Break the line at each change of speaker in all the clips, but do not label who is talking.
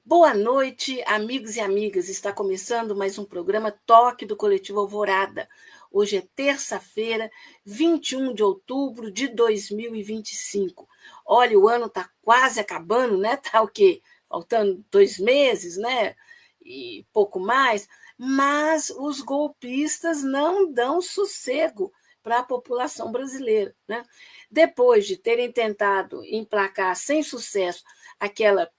Boa noite, amigos e amigas. Está começando mais um programa Toque do Coletivo Alvorada. Hoje é terça-feira, 21 de outubro de 2025. Olha, o ano está quase acabando, né? Está o quê? Faltando 2 meses, né? E pouco mais. Mas os golpistas não dão sossego para a população brasileira, né? Depois de terem tentado emplacar sem sucesso aquela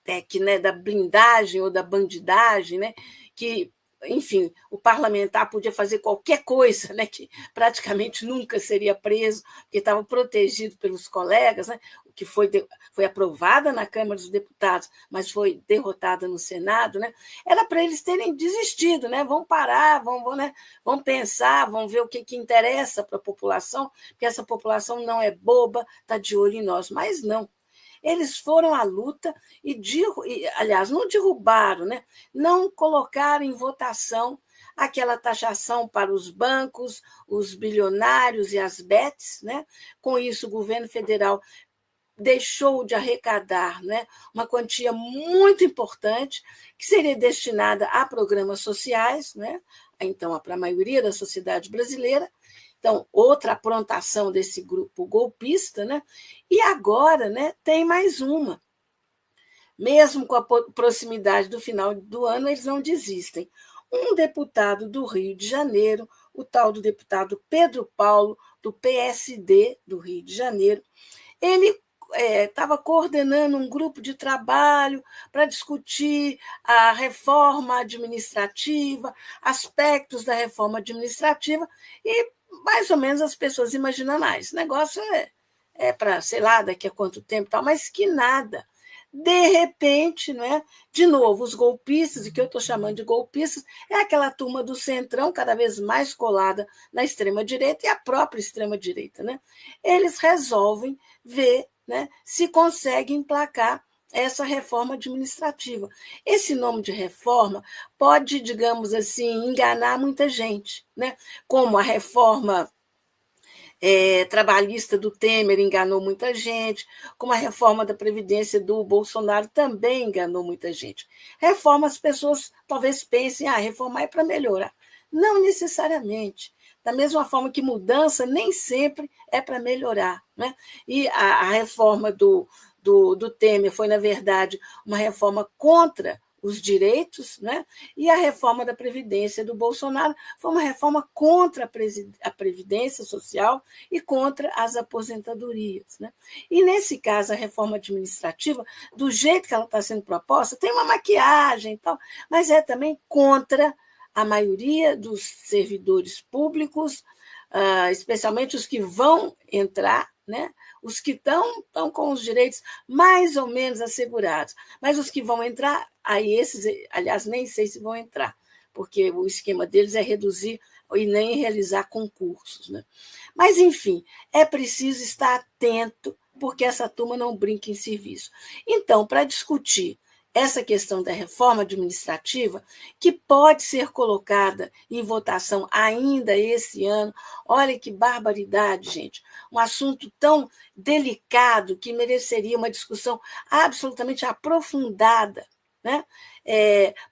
PEC, né, da blindagem ou da bandidagem, né, que, enfim, o parlamentar podia fazer qualquer coisa, né, que praticamente nunca seria preso, porque estava protegido pelos colegas, né, o que foi aprovada na Câmara dos Deputados, mas foi derrotada no Senado, né, era para eles terem desistido, né, vão parar, né, vão pensar, vão ver o que interessa para a população, porque essa população não é boba, está de olho em nós, mas não. Eles foram à luta aliás, não derrubaram, né? Não colocaram em votação aquela taxação para os bancos, os bilionários e as bets, né? Com isso, o governo federal deixou de arrecadar, né, uma quantia muito importante que seria destinada a programas sociais, né, então para a maioria da sociedade brasileira. Então, outra aprontação desse grupo golpista, né? E agora, né, tem mais uma. Mesmo com a proximidade do final do ano, eles não desistem. Um deputado do Rio de Janeiro, o tal do deputado Pedro Paulo, do PSD do Rio de Janeiro, ele estava coordenando um grupo de trabalho para discutir a reforma administrativa, aspectos da reforma administrativa, e mais ou menos as pessoas imaginam, esse negócio é para, sei lá, daqui a quanto tempo, tal, mas que nada. De repente, né, de novo, os golpistas, e que eu estou chamando de golpistas, é aquela turma do centrão, cada vez mais colada na extrema-direita e a própria extrema-direita. Né? Eles resolvem ver, né, se conseguem emplacar essa reforma administrativa. Esse nome de reforma pode, digamos assim, enganar muita gente, né? Como a reforma trabalhista do Temer enganou muita gente, como a reforma da Previdência do Bolsonaro também enganou muita gente. Reforma, as pessoas talvez pensem, reformar é para melhorar. Não necessariamente. Da mesma forma que mudança nem sempre é para melhorar. Né? E a reforma do Temer foi, na verdade, uma reforma contra os direitos, né? E a reforma da Previdência do Bolsonaro foi uma reforma contra a Previdência Social e contra as aposentadorias. Né? E, nesse caso, a reforma administrativa, do jeito que ela está sendo proposta, tem uma maquiagem e tal, mas é também contra a maioria dos servidores públicos, especialmente os que vão entrar, né? Os que estão com os direitos mais ou menos assegurados, mas os que vão entrar, aí esses, aliás, nem sei se vão entrar, porque o esquema deles é reduzir e nem realizar concursos. Né? Mas, enfim, é preciso estar atento, porque essa turma não brinca em serviço. Então, para discutir essa questão da reforma administrativa, que pode ser colocada em votação ainda esse ano. Olha que barbaridade, gente. Um assunto tão delicado que mereceria uma discussão absolutamente aprofundada. Né?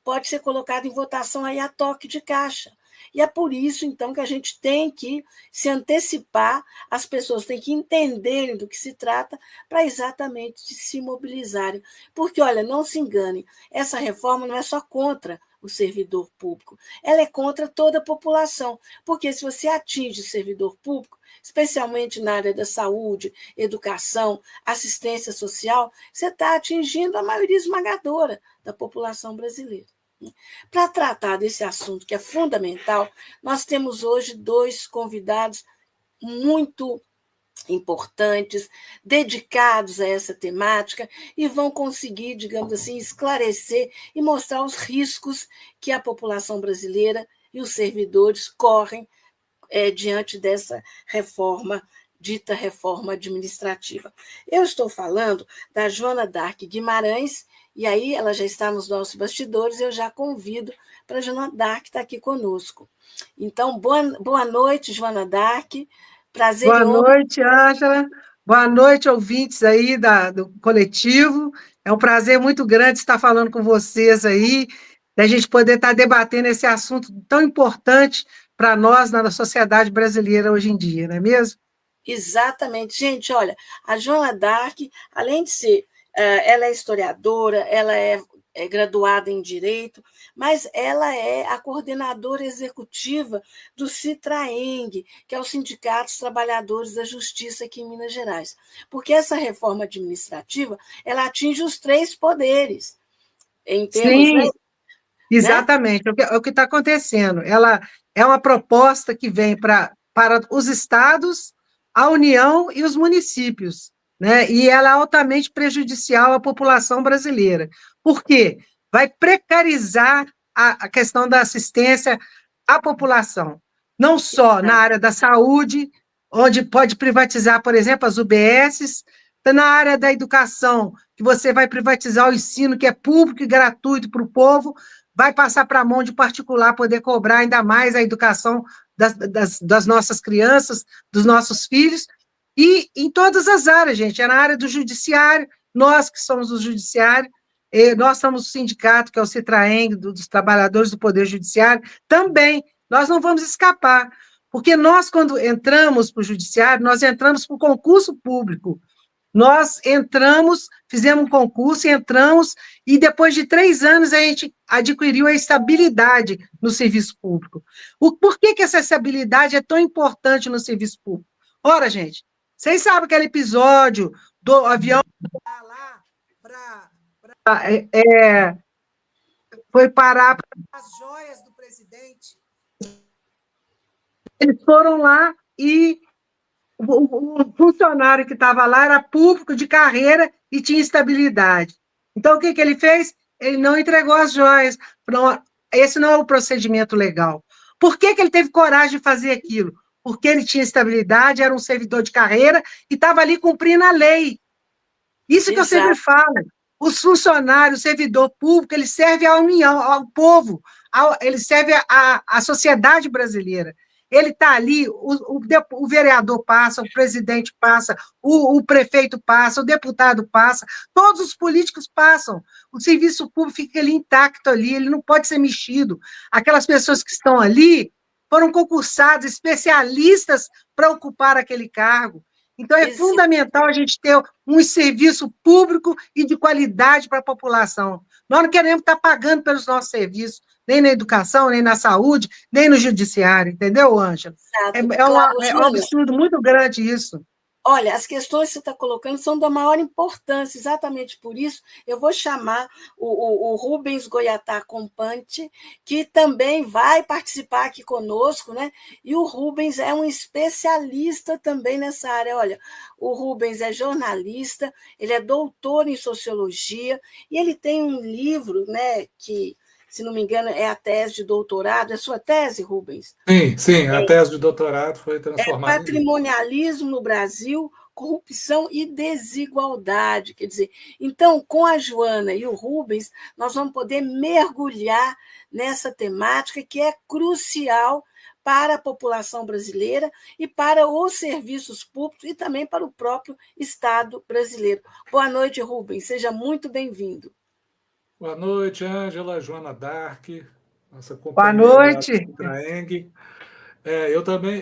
Pode ser colocado em votação aí a toque de caixa. E é por isso, então, que a gente tem que se antecipar, as pessoas têm que entenderem do que se trata para exatamente se mobilizarem. Porque, olha, não se enganem, essa reforma não é só contra o servidor público, ela é contra toda a população, porque se você atinge o servidor público, especialmente na área da saúde, educação, assistência social, você está atingindo a maioria esmagadora da população brasileira. Para tratar desse assunto que é fundamental, nós temos hoje 2 convidados muito importantes, dedicados a essa temática e vão conseguir, digamos assim, esclarecer e mostrar os riscos que a população brasileira e os servidores correm diante dessa reforma, dita reforma administrativa. Eu estou falando da Joana Dark Guimarães, e aí ela já está nos nossos bastidores, eu já convido para a Joana Dark estar aqui conosco. Então, boa noite, Joana Dark. Prazer
Boa
e honra.
noite, Ângela. Boa noite, ouvintes aí do coletivo. É um prazer muito grande estar falando com vocês aí, da gente poder estar debatendo esse assunto tão importante para nós na sociedade brasileira hoje em dia, não é mesmo?
Exatamente. Gente, olha, a Joana d'Arc, além de ser, ela é historiadora, ela é graduada em Direito, mas ela é a coordenadora executiva do CITRAENG, que é o Sindicato dos Trabalhadores da Justiça aqui em Minas Gerais. Porque essa reforma administrativa, ela atinge os três poderes, em termos,
Sim,
né?
exatamente, é o que está acontecendo. Ela é uma proposta que vem para os estados, a União e os municípios, né? E ela é altamente prejudicial à população brasileira. Por quê? Vai precarizar a questão da assistência à população, não só na área da saúde, onde pode privatizar, por exemplo, as UBSs, na área da educação, que você vai privatizar o ensino, que é público e gratuito para o povo, vai passar para a mão de particular poder cobrar ainda mais a educação das nossas crianças, dos nossos filhos, e em todas as áreas, gente, é na área do judiciário, nós que somos o judiciário, nós somos o sindicato, que é o CITRAENG, dos trabalhadores do Poder Judiciário, também, nós não vamos escapar, porque nós, quando entramos para o judiciário, nós entramos para o concurso público, nós entramos, fizemos um concurso, entramos, e depois de 3 anos a gente adquiriu a estabilidade no serviço público. Por que essa estabilidade é tão importante no serviço público? Ora, gente, vocês sabem aquele episódio do avião lá foi parar as joias do presidente. Eles foram lá e o funcionário que estava lá era público de carreira e tinha estabilidade. Então, o que ele fez? Ele não entregou as joias. Não, esse não é o procedimento legal. Por que ele teve coragem de fazer aquilo? Porque ele tinha estabilidade, era um servidor de carreira e estava ali cumprindo a lei. Isso que eu sempre
Exato.
falo. Os funcionários, o servidor público, ele serve à União, ao povo, ele serve à sociedade brasileira. Ele está ali, o vereador passa, o presidente passa, o prefeito passa, o deputado passa, todos os políticos passam. O serviço público fica ali intacto ali, ele não pode ser mexido. Aquelas pessoas que estão ali foram concursadas, especialistas para ocupar aquele cargo. Então, é fundamental a gente ter um serviço público e de qualidade para a população. Nós não queremos estar pagando pelos nossos serviços, nem na educação, nem na saúde, nem no judiciário, entendeu, Ângela?
Exato. Claro,
É um
Júnior.
absurdo muito grande isso.
Olha, as questões que você está colocando são da maior importância, exatamente por isso eu vou chamar o Rubens Goiatá Compante, que também vai participar aqui conosco, né? E o Rubens é um especialista também nessa área. Olha, o Rubens é jornalista, ele é doutor em sociologia, e ele tem um livro, né, que, se não me engano, é a tese de doutorado. É sua tese, Rubens?
Sim, a tese de doutorado foi transformada em livro.
Patrimonialismo no Brasil, corrupção e desigualdade. Quer dizer, então, com a Joana e o Rubens, nós vamos poder mergulhar nessa temática que é crucial para a população brasileira e para os serviços públicos e também para o próprio Estado brasileiro. Boa noite, Rubens. Seja muito bem-vindo.
Boa noite, Ângela, Joana d'Arc, nossa
Boa
companheira lá do
noite.
Citraeng.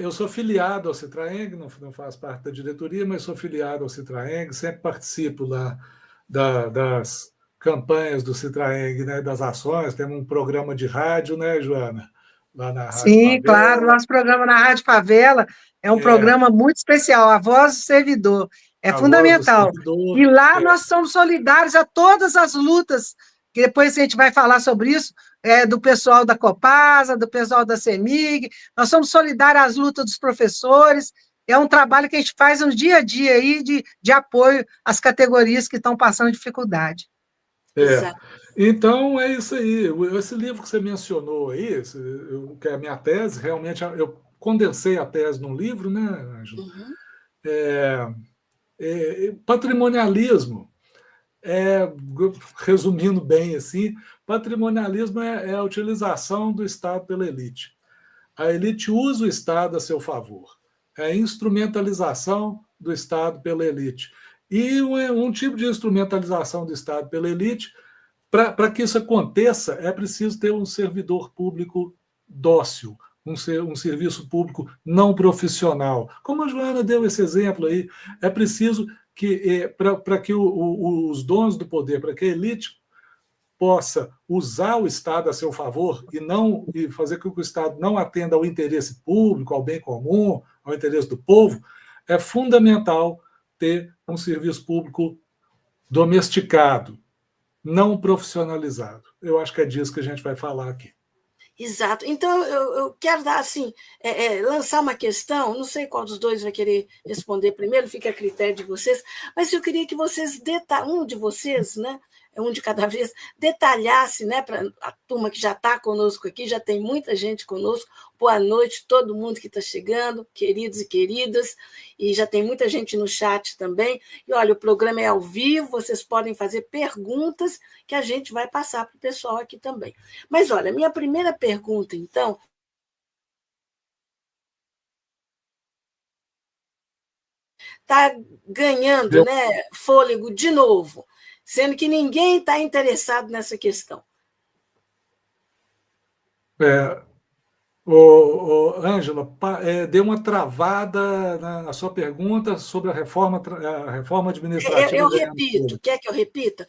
Eu sou filiado ao Citraeng, não faço parte da diretoria, mas sou filiado ao Citraeng, sempre participo lá das campanhas do Citraeng, né, das ações. Temos um programa de rádio, né, Joana? Lá na Rádio
Sim, claro,
Favela.
nosso programa na Rádio Favela é um
É,
programa muito especial, a voz do servidor, é
a voz do
fundamental. E
servidor.
lá nós somos solidários a todas as lutas, que depois a gente vai falar sobre isso, do pessoal da Copasa, do pessoal da CEMIG, nós somos solidários às lutas dos professores, é um trabalho que a gente faz no dia a dia aí de apoio às categorias que estão passando dificuldade.
É. Então, é isso aí. Esse livro que você mencionou aí, que é a minha tese, realmente eu condensei a tese num livro, né, Ângelo?
Uhum.
Patrimonialismo, resumindo bem assim, patrimonialismo é a utilização do Estado pela elite. A elite usa o Estado a seu favor. É a instrumentalização do Estado pela elite. E um tipo de instrumentalização do Estado pela elite. Para que isso aconteça, é preciso ter um servidor público dócil, um serviço público não profissional. Como a Joana deu esse exemplo aí, é preciso que, para que os donos do poder, para que a elite possa usar o Estado a seu favor e fazer com que o Estado não atenda ao interesse público, ao bem comum, ao interesse do povo, é fundamental ter um serviço público domesticado, não profissionalizado. Eu acho que é disso que a gente vai falar aqui.
Exato. Então, eu quero dar assim, lançar uma questão, não sei qual dos dois vai querer responder primeiro, fica a critério de vocês, mas eu queria que vocês, um de vocês, né, um de cada vez, detalhasse, né, para a turma que já está conosco aqui, já tem muita gente conosco, boa noite, todo mundo que está chegando, queridos e queridas, e já tem muita gente no chat também. E olha, o programa é ao vivo, vocês podem fazer perguntas que a gente vai passar para o pessoal aqui também. Mas olha, minha primeira pergunta, então, está ganhando, né, fôlego de novo, sendo que ninguém está interessado nessa questão.
Ângela, deu uma travada na sua pergunta sobre a reforma administrativa.
Eu repito, quer que eu repita?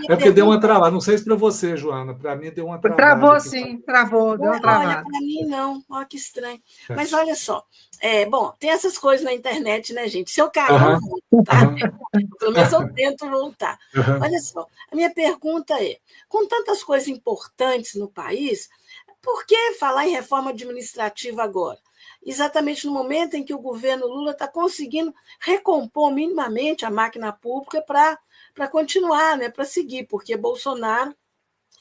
Porque deu uma travada, não sei se para você, Joana, para mim deu uma travada.
Travou sim, travou, deu uma travada.
Olha, para mim não, olha que estranho. Mas olha só, bom, tem essas coisas na internet, né, gente? Se eu cair, eu volto, tá? Pelo menos eu tento voltar. Olha só, a minha pergunta é, com tantas coisas importantes no país, por que falar em reforma administrativa agora? Exatamente no momento em que o governo Lula está conseguindo recompor minimamente a máquina pública para continuar, né, para seguir, porque Bolsonaro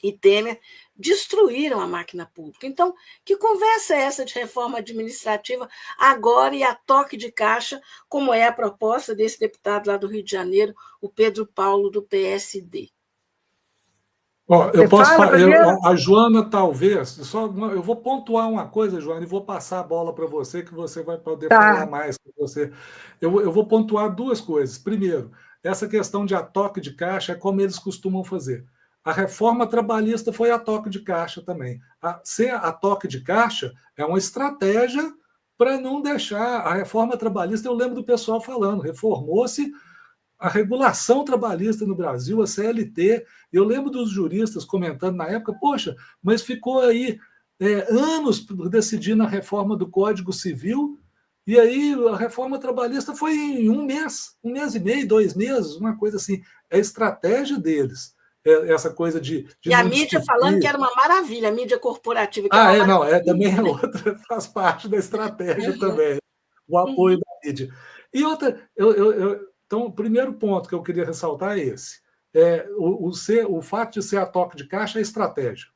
e Temer destruíram a máquina pública. Então, que conversa é essa de reforma administrativa agora e a toque de caixa, como é a proposta desse deputado lá do Rio de Janeiro, o Pedro Paulo, do PSD?
Eu posso falar, a Joana talvez, eu vou pontuar uma coisa, Joana, e vou passar a bola para você, que você vai poder falar mais com você. Eu vou pontuar duas coisas. Primeiro, essa questão de a toque de caixa é como eles costumam fazer. A reforma trabalhista foi a toque de caixa também. Ser a toque de caixa é uma estratégia para não deixar a reforma trabalhista, eu lembro do pessoal falando, reformou-se a regulação trabalhista no Brasil, a CLT. Eu lembro dos juristas comentando na época, poxa, mas ficou aí anos decidindo a reforma do Código Civil, e aí a reforma trabalhista foi em um mês e meio, 2 meses, uma coisa assim. É a estratégia deles, essa coisa de
e a mídia discutir. Falando que era uma maravilha, a mídia corporativa. Que
também é outra, faz parte da estratégia também, o apoio da mídia. E outra, então, o primeiro ponto que eu queria ressaltar é esse. O fato de ser a toque de caixa é estratégia.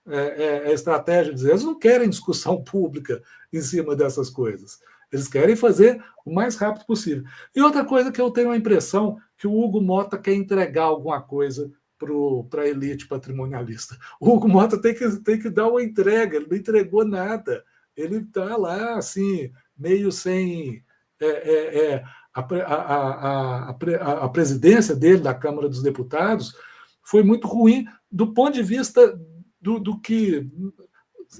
É estratégia de dizer, eles não querem discussão pública em cima dessas coisas. Eles querem fazer o mais rápido possível. E outra coisa que eu tenho a impressão que o Hugo Mota quer entregar alguma coisa para a elite patrimonialista. O Hugo Mota tem que dar uma entrega, ele não entregou nada. Ele está lá, assim, meio sem... A presidência dele, da Câmara dos Deputados, foi muito ruim do ponto de vista do que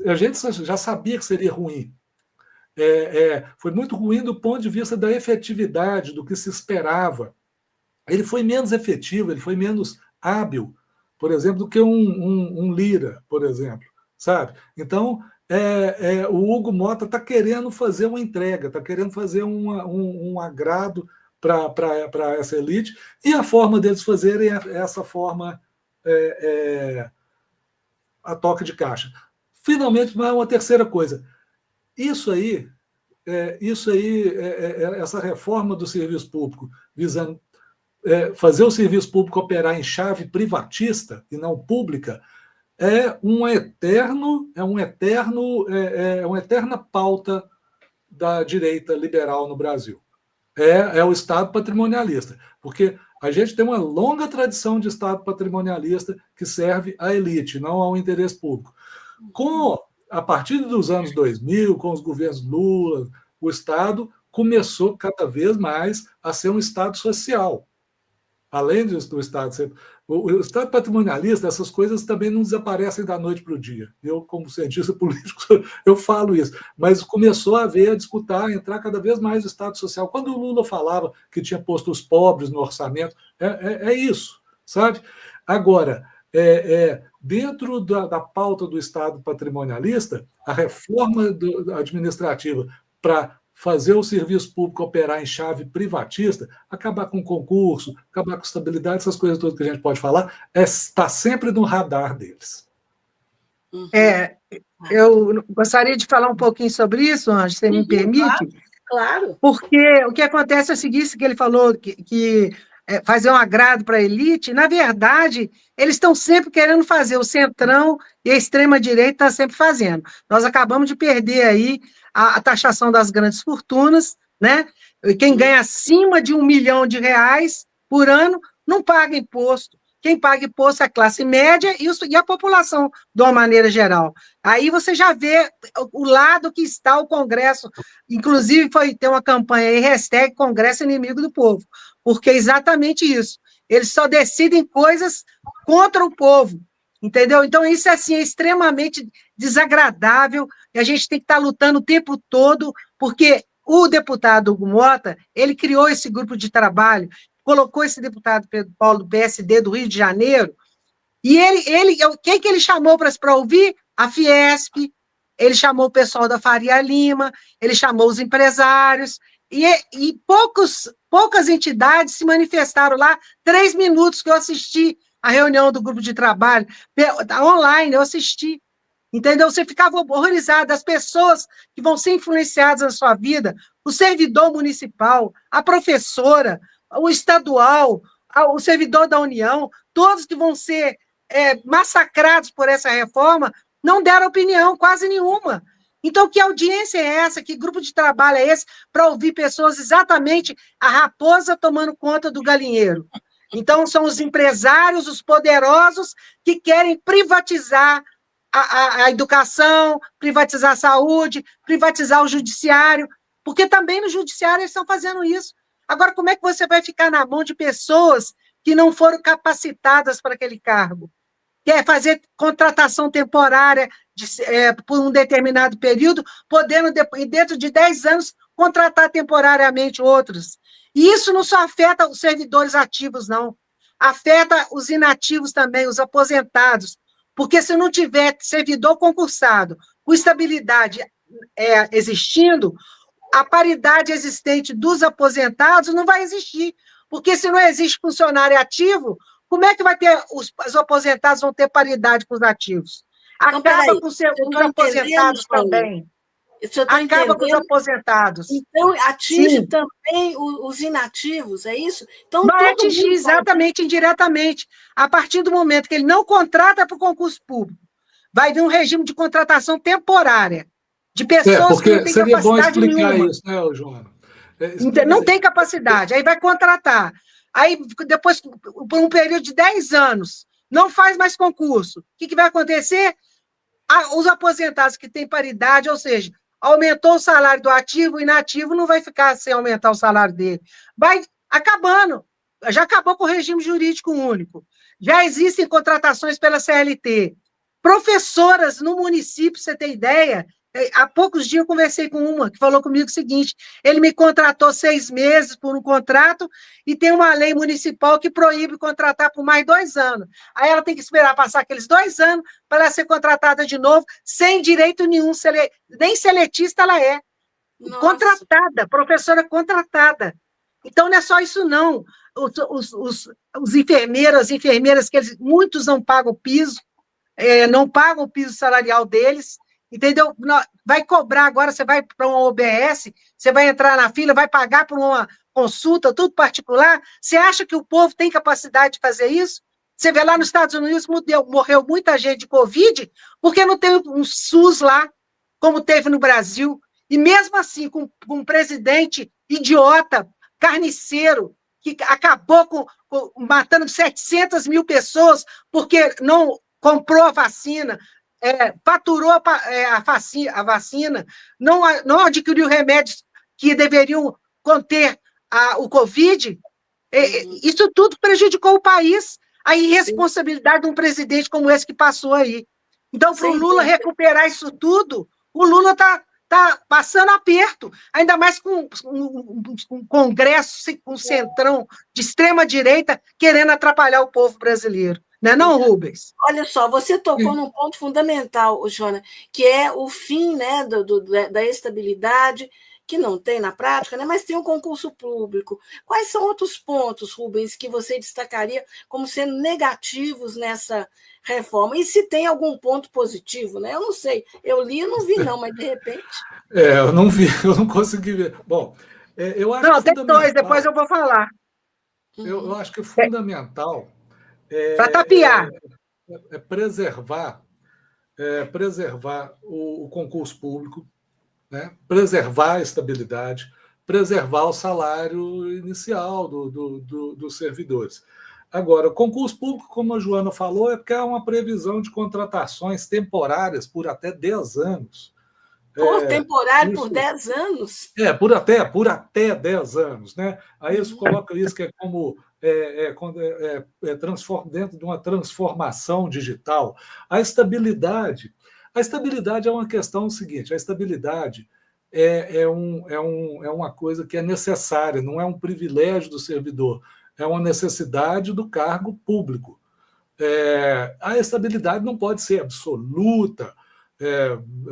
a gente já sabia que seria ruim. Foi muito ruim do ponto de vista da efetividade, do que se esperava. Ele foi menos efetivo, ele foi menos hábil, por exemplo, do que um Lira, por exemplo, sabe? Então, o Hugo Mota está querendo fazer uma entrega, está querendo fazer um agrado para essa elite, e a forma deles fazerem essa forma a toque de caixa. Finalmente, uma terceira coisa. Essa reforma do serviço público, visando fazer o serviço público operar em chave privatista e não pública, é uma eterna pauta da direita liberal no Brasil. É o Estado patrimonialista, porque a gente tem uma longa tradição de Estado patrimonialista que serve à elite, não ao interesse público. A partir dos anos 2000, com os governos Lula, o Estado começou cada vez mais a ser um Estado social. Além do Estado ser... O Estado patrimonialista, essas coisas também não desaparecem da noite para o dia. Eu, como cientista político, eu falo isso. Mas começou a haver, a disputar, a entrar cada vez mais o Estado social. Quando o Lula falava que tinha posto os pobres no orçamento, é isso, sabe? Agora, dentro da pauta do Estado patrimonialista, a reforma administrativa para fazer o serviço público operar em chave privatista, acabar com o concurso, acabar com a estabilidade, essas coisas todas que a gente pode falar, está sempre no radar deles.
Eu gostaria de falar um pouquinho sobre isso, Anjo, se me permite.
Claro.
Porque o que acontece é o seguinte, que ele falou, que fazer um agrado para a elite, na verdade, eles estão sempre querendo fazer, o centrão e a extrema-direita está sempre fazendo. Nós acabamos de perder aí a taxação das grandes fortunas, né? Quem ganha acima de R$1 milhão por ano não paga imposto. Quem paga imposto é a classe média e a população, de uma maneira geral. Aí você já vê o lado que está o Congresso. Inclusive, tem uma campanha aí, hashtag Congresso Inimigo do Povo, porque é exatamente isso. Eles só decidem coisas contra o povo, entendeu? Então, isso assim, é extremamente desagradável, e a gente tem que estar lutando o tempo todo, porque o deputado Hugo Mota, ele criou esse grupo de trabalho, colocou esse deputado Pedro Paulo do PSD do Rio de Janeiro, e quem que ele chamou para ouvir? A Fiesp, ele chamou o pessoal da Faria Lima, ele chamou os empresários, e poucas entidades se manifestaram lá, 3 minutos que eu assisti a reunião do grupo de trabalho, online, eu assisti, entendeu? Você ficava horrorizado, as pessoas que vão ser influenciadas na sua vida, o servidor municipal, a professora, o estadual, o servidor da União, todos que vão ser massacrados por essa reforma, não deram opinião, quase nenhuma. Então, que audiência é essa? Que grupo de trabalho é esse para ouvir pessoas exatamente a raposa tomando conta do galinheiro? Então, são os empresários, os poderosos, que querem privatizar a educação, privatizar a saúde, privatizar o judiciário, porque também no judiciário eles estão fazendo isso. Agora, como é que você vai ficar na mão de pessoas que não foram capacitadas para aquele cargo? Quer fazer contratação temporária por um determinado período, podendo, dentro de 10 anos, contratar temporariamente outros. E isso não só afeta os servidores ativos, não. Afeta os inativos também, os aposentados. Porque se não tiver servidor concursado, com estabilidade existindo, a paridade existente dos aposentados não vai existir. Porque se não existe funcionário ativo, como é que vai ter os aposentados vão ter paridade com os ativos? Acaba com os aposentados também. Acaba com os aposentados.
Então, atinge também os inativos, é isso? Então,
vai atingir exatamente, indiretamente. A partir do momento que ele não contrata para o concurso público, vai vir um regime de contratação temporária, de pessoas que não têm capacidade nenhuma.
Isso, né, Joana?
Não tem capacidade, aí vai contratar. Aí, depois, por um período de 10 anos, não faz mais concurso. O que vai acontecer? Os aposentados que têm paridade, ou seja, aumentou o salário do ativo, o inativo não vai ficar sem aumentar o salário dele. Vai acabando. Já acabou com o regime jurídico único. Já existem contratações pela CLT. Professoras no município, você tem ideia? Há poucos dias eu conversei com uma que falou comigo o seguinte: ele me contratou 6 meses por um contrato e tem uma lei municipal que proíbe contratar por mais 2 anos. Aí ela tem que esperar passar aqueles 2 anos para ela ser contratada de novo, sem direito nenhum, nem seletista ela é. Nossa. Contratada, professora contratada. Então não é só isso, não. Os enfermeiros, as enfermeiras, muitos não pagam o piso, não pagam o piso salarial deles. Entendeu? Vai cobrar agora, você vai para uma OBS, você vai entrar na fila, vai pagar por uma consulta, tudo particular. Você acha que o povo tem capacidade de fazer isso? Você vê lá nos Estados Unidos, morreu muita gente de Covid, porque não tem um SUS lá, como teve no Brasil. E mesmo assim, com um presidente idiota, carniceiro, que acabou matando 700 mil pessoas porque não comprou a vacina, faturou a vacina, não adquiriu remédios que deveriam conter o Covid, isso tudo prejudicou o país, a irresponsabilidade de um presidente como esse que passou aí. Então, para o Lula recuperar isso tudo, o Lula está passando aperto, ainda mais com um Congresso, com um centrão de extrema-direita querendo atrapalhar o povo brasileiro. Não, Rubens?
Olha só, você tocou num ponto fundamental, Joana, que é o fim, né, da estabilidade, que não tem na prática, né, mas tem um concurso público. Quais são outros pontos, Rubens, que você destacaria como sendo negativos nessa reforma? E se tem algum ponto positivo, né? Eu não sei. Eu li e não vi, não, mas de repente.
Eu não vi, eu não consegui ver. Bom, eu acho
que. Não, tem dois, depois eu vou falar.
Eu acho que fundamental
para tapear.
É preservar o concurso público, né? Preservar a estabilidade, preservar o salário inicial dos servidores. Agora, o concurso público, como a Joana falou, é porque há uma previsão de contratações temporárias por até 10 anos.
Temporário por 10 anos?
Por até 10 anos. Né? Aí eles colocam isso que é como dentro de uma transformação digital. A estabilidade é uma questão seguinte: a estabilidade é uma coisa que é necessária, não é um privilégio do servidor, é uma necessidade do cargo público. A estabilidade não pode ser absoluta.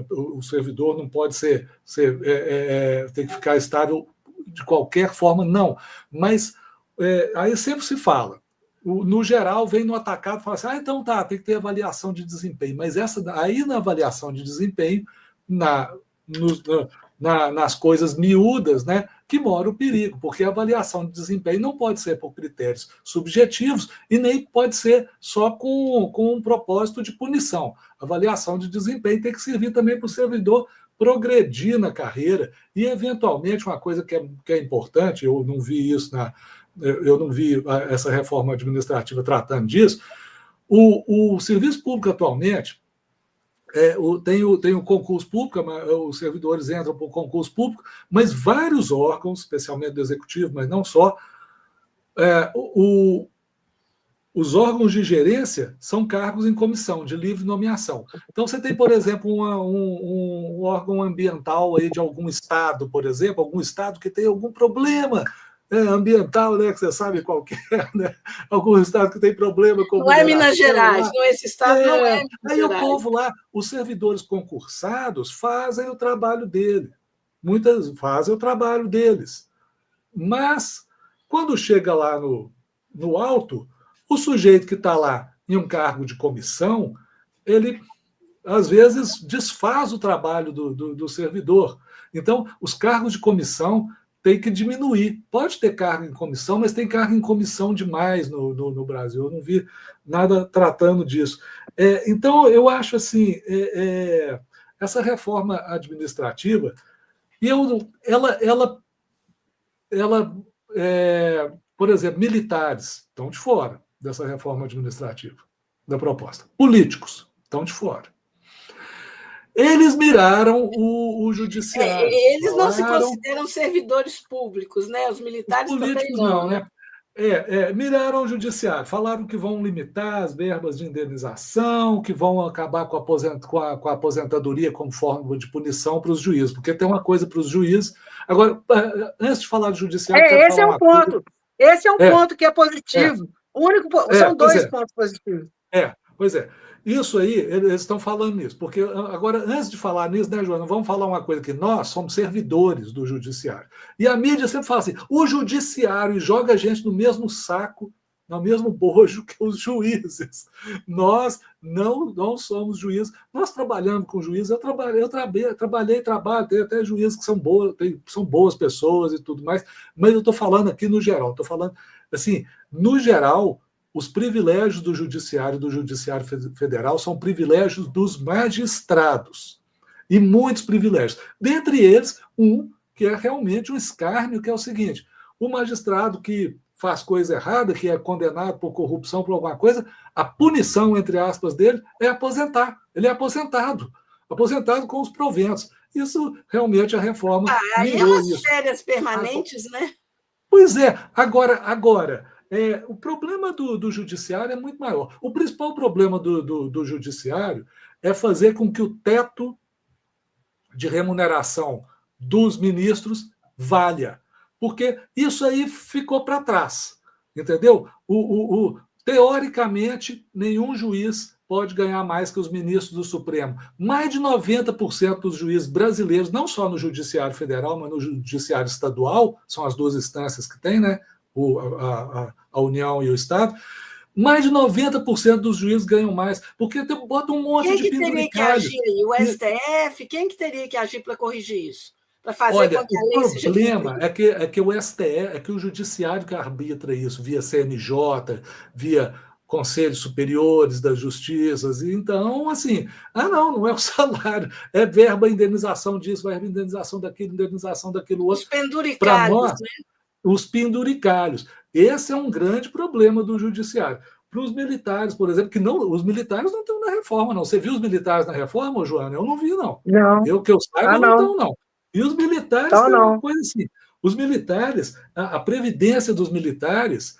O servidor não pode tem que ficar estável de qualquer forma, não. Mas aí sempre se fala, no geral, vem no atacado e fala assim: então tá, tem que ter avaliação de desempenho. Mas aí na avaliação de desempenho, nas coisas miúdas, né, que mora o perigo, porque a avaliação de desempenho não pode ser por critérios subjetivos e nem pode ser só com um propósito de punição. A avaliação de desempenho tem que servir também para o servidor progredir na carreira e, eventualmente, uma coisa que é importante, eu não vi essa reforma administrativa tratando disso, o serviço público atualmente tem o concurso público, os servidores entram para o concurso público, mas vários órgãos, especialmente do executivo, mas não só, os órgãos de gerência são cargos em comissão, de livre nomeação. Então, você tem, por exemplo, um órgão ambiental aí de algum estado, por exemplo, algum estado que tem algum problema ambiental, né, que você sabe qual que é, né? Algum estado que tem problema com
não é Minas Gerais, não é esse estado, não é Minas
Aí Gerais. O povo lá, os servidores concursados fazem o trabalho dele. Muitas fazem o trabalho deles. Mas, quando chega lá no alto, o sujeito que está lá em um cargo de comissão, ele, às vezes, desfaz o trabalho do servidor. Então, os cargos de comissão tem que diminuir. Pode ter cargo em comissão, mas tem cargo em comissão demais no Brasil. Eu não vi nada tratando disso. Então, eu acho assim, essa reforma administrativa, por exemplo, militares estão de fora dessa reforma administrativa, da proposta. Políticos estão de fora. Eles miraram o judiciário.
Eles não se consideram servidores públicos, né? Os militares também não, né?
Miraram o judiciário, falaram que vão limitar as verbas de indenização, que vão acabar com a aposentadoria como forma de punição para os juízes, porque tem uma coisa para os juízes. Agora, antes de falar de judiciário,
esse é um ponto. Esse é um ponto que é positivo. São dois pontos positivos.
Pois é. Isso aí, eles estão falando nisso, porque agora, antes de falar nisso, né, Joana, vamos falar uma coisa, que nós somos servidores do judiciário. E a mídia sempre fala assim, o judiciário, e joga a gente no mesmo saco, no mesmo bojo que os juízes. Nós não somos juízes. Nós trabalhamos com juízes, eu trabalhei e trabalho, tem até juízes que são boas pessoas e tudo mais, mas eu estou falando aqui no geral, estou falando assim, no geral, os privilégios do Judiciário Federal são privilégios dos magistrados. E muitos privilégios. Dentre eles, um que é realmente um escárnio, que é o seguinte: o magistrado que faz coisa errada, que é condenado por corrupção, por alguma coisa, a punição, entre aspas, dele é aposentar. Ele é aposentado com os proventos. Isso realmente a reforma
Aí é
mirou
umas
isso.
férias permanentes, né?
Pois é, agora o problema do judiciário é muito maior. O principal problema do judiciário é fazer com que o teto de remuneração dos ministros valha, porque isso aí ficou para trás, entendeu? Teoricamente, nenhum juiz pode ganhar mais que os ministros do Supremo. Mais de 90% dos juízes brasileiros, não só no Judiciário Federal, mas no Judiciário Estadual, são as duas instâncias que tem, né? A União e o Estado, mais de 90% dos juízes ganham mais, porque bota um monte
Quem
de
que teria que
penduricalho.
agir? O STF? Quem que teria que agir para corrigir isso? Para fazer com
Olha,
que
o
a lei seja
problema
cumprida?
é que o STF, é que o judiciário que arbitra isso, via CNJ, via conselhos superiores das justiças. Então, assim, não é o salário, é verba indenização disso, verba indenização daquilo
Os
outro. Para
penduricalhos,
nós,
né?
os penduricalhos. Esse é um grande problema do judiciário. Para os militares, por exemplo, que não, os militares não estão na reforma, não. Você viu os militares na reforma, Joana? Eu não vi, não.
Não,
Eu que eu saiba, não
não,
estão, não. E os militares
então
têm uma
não.
coisa assim. Os militares, a previdência dos militares,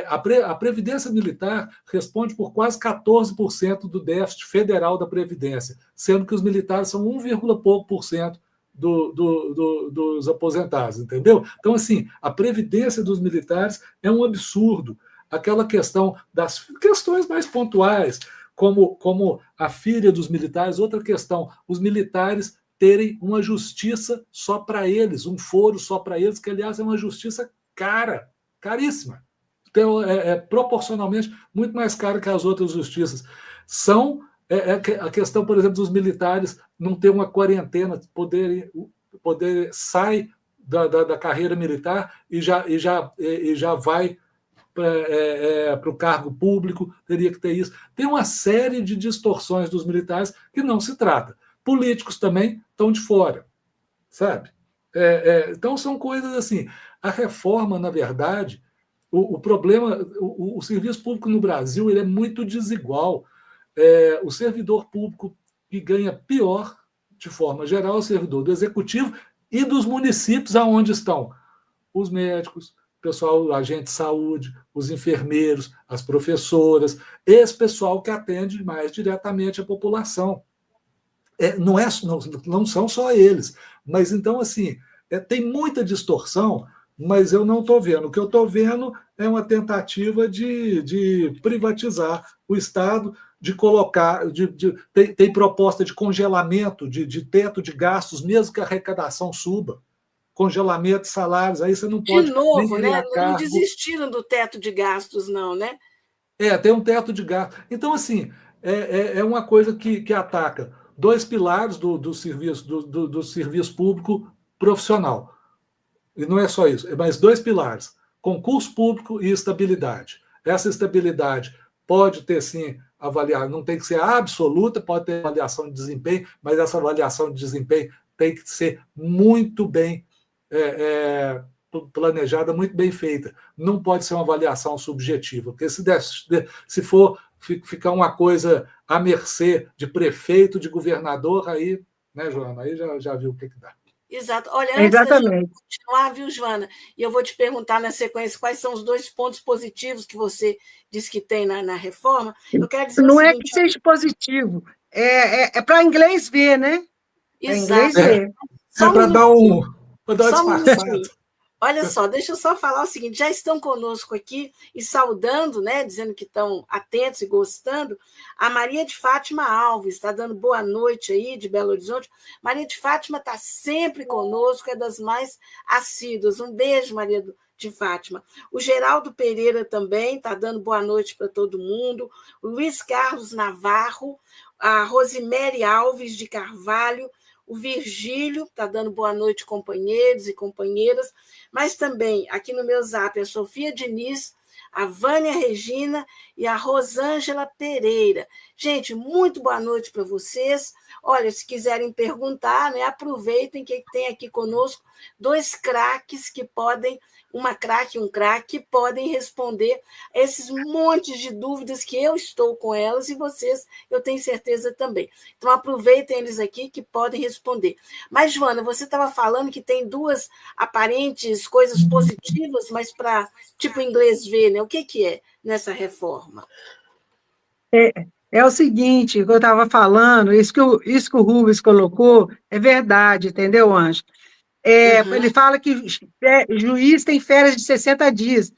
a previdência militar responde por quase 14% do déficit federal da previdência, sendo que os militares são 1, pouco por cento dos aposentados, entendeu? Então, assim, a previdência dos militares é um absurdo. Aquela questão das questões mais pontuais, como a filha dos militares, outra questão, os militares terem uma justiça só para eles, um foro só para eles, que, aliás, é uma justiça cara, caríssima. Então, proporcionalmente muito mais cara que as outras justiças. São a questão, por exemplo, dos militares não ter uma quarentena, poder sai da carreira militar e já vai para o cargo público, teria que ter isso. Tem uma série de distorções dos militares que não se trata. Políticos também estão de fora, sabe? Então, são coisas assim. A reforma, na verdade, o problema, o serviço público no Brasil ele é muito desigual. O servidor público que ganha pior, de forma geral, é o servidor do executivo e dos municípios aonde estão os médicos, o pessoal, o agente de saúde, os enfermeiros, as professoras, esse pessoal que atende mais diretamente a população. Não são só eles, mas então, assim, tem muita distorção, mas eu não estou vendo. O que eu estou vendo é uma tentativa de privatizar o Estado, de colocar. Tem proposta de congelamento, de teto de gastos, mesmo que a arrecadação suba. Congelamento de salários, aí você não
De
pode nem
novo, né?
criar
Não
cargo.
desistiram do teto de gastos, não, né?
Tem um teto de gasto. Então, assim, é uma coisa que ataca dois pilares do serviço, do serviço público profissional. E não é só isso, mas dois pilares: concurso público e estabilidade. Essa estabilidade pode ter, sim, avaliar, não tem que ser absoluta, pode ter avaliação de desempenho, mas essa avaliação de desempenho tem que ser muito bem planejada, muito bem feita. Não pode ser uma avaliação subjetiva, porque se for ficar uma coisa à mercê de prefeito, de governador, aí, né, Joana, aí já viu o que dá.
Exato. Olha, antes da gente
Exatamente.
continuar, viu, Joana? E eu vou te perguntar na sequência quais são os 2 pontos positivos que você disse que tem na reforma. Eu quero dizer o
Não é que
seguinte.
seja positivo, para inglês ver, né? Para inglês
Exato.
ver.
Só um
para dar
minutinho.
uma
Só um
disfarçada.
minutinho. Olha só, deixa eu só falar o seguinte: já estão conosco aqui e saudando, né, dizendo que estão atentos e gostando, a Maria de Fátima Alves está dando boa noite aí de Belo Horizonte. Maria de Fátima está sempre conosco, é das mais assíduas. Um beijo, Maria de Fátima. O Geraldo Pereira também está dando boa noite para todo mundo. O Luiz Carlos Navarro, a Rosemary Alves de Carvalho, o Virgílio está dando boa noite, companheiros e companheiras, mas também aqui no meu zap a Sofia Diniz, a Vânia Regina e a Rosângela Pereira. Gente, muito boa noite para vocês. Olha, se quiserem perguntar, né, aproveitem que tem aqui conosco 2 craques que podem uma craque, um craque, que podem responder esses montes de dúvidas que eu estou com elas e vocês, eu tenho certeza também. Então, aproveitem eles aqui que podem responder. Mas, Joana, você estava falando que tem duas aparentes coisas positivas, mas para, tipo, inglês ver, né? O que é nessa reforma?
É o seguinte, o que eu estava falando, isso que o Rubens colocou é verdade, entendeu, Anjo? Ele fala que juiz tem férias de 60 dias.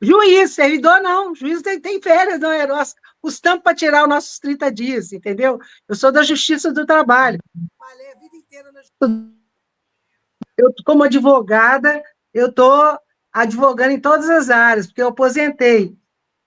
Juiz, servidor, não. Juiz tem férias, não é? Nós custamos para tirar os nossos 30 dias, entendeu? Eu sou da Justiça do Trabalho. Trabalhei a vida inteira na Justiça. Eu, como advogada, eu estou advogando em todas as áreas, porque eu aposentei.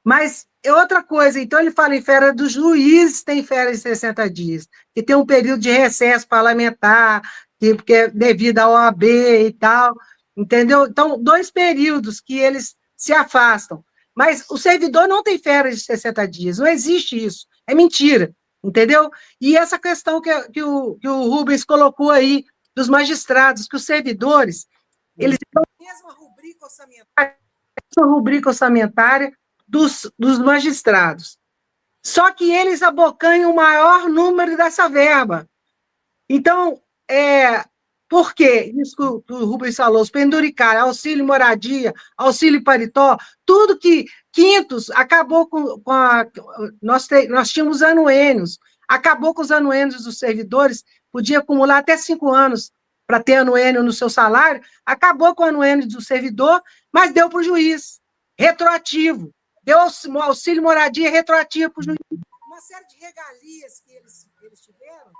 Mas é outra coisa, então ele fala em férias dos juízes, tem férias de 60 dias, que tem um período de recesso parlamentar, porque é devido à OAB e tal, entendeu? Então, 2 períodos que eles se afastam. Mas o servidor não tem férias de 60 dias, não existe isso, é mentira, entendeu? E essa questão que o Rubens colocou aí, dos magistrados, que os servidores, eles têm a mesma rubrica orçamentária dos magistrados. Só que eles abocanham o maior número dessa verba. Então, por quê? Isso que o Rubens falou, os penduricários, auxílio moradia, auxílio paletó, tudo que quintos acabou com nós tínhamos anuênios, acabou com os anuênios dos servidores, podia acumular até 5 anos para ter anuênio no seu salário, acabou com o anuênio do servidor, mas deu para o juiz, retroativo. Deu auxílio moradia retroativo para o juiz. Uma série de regalias que eles tiveram.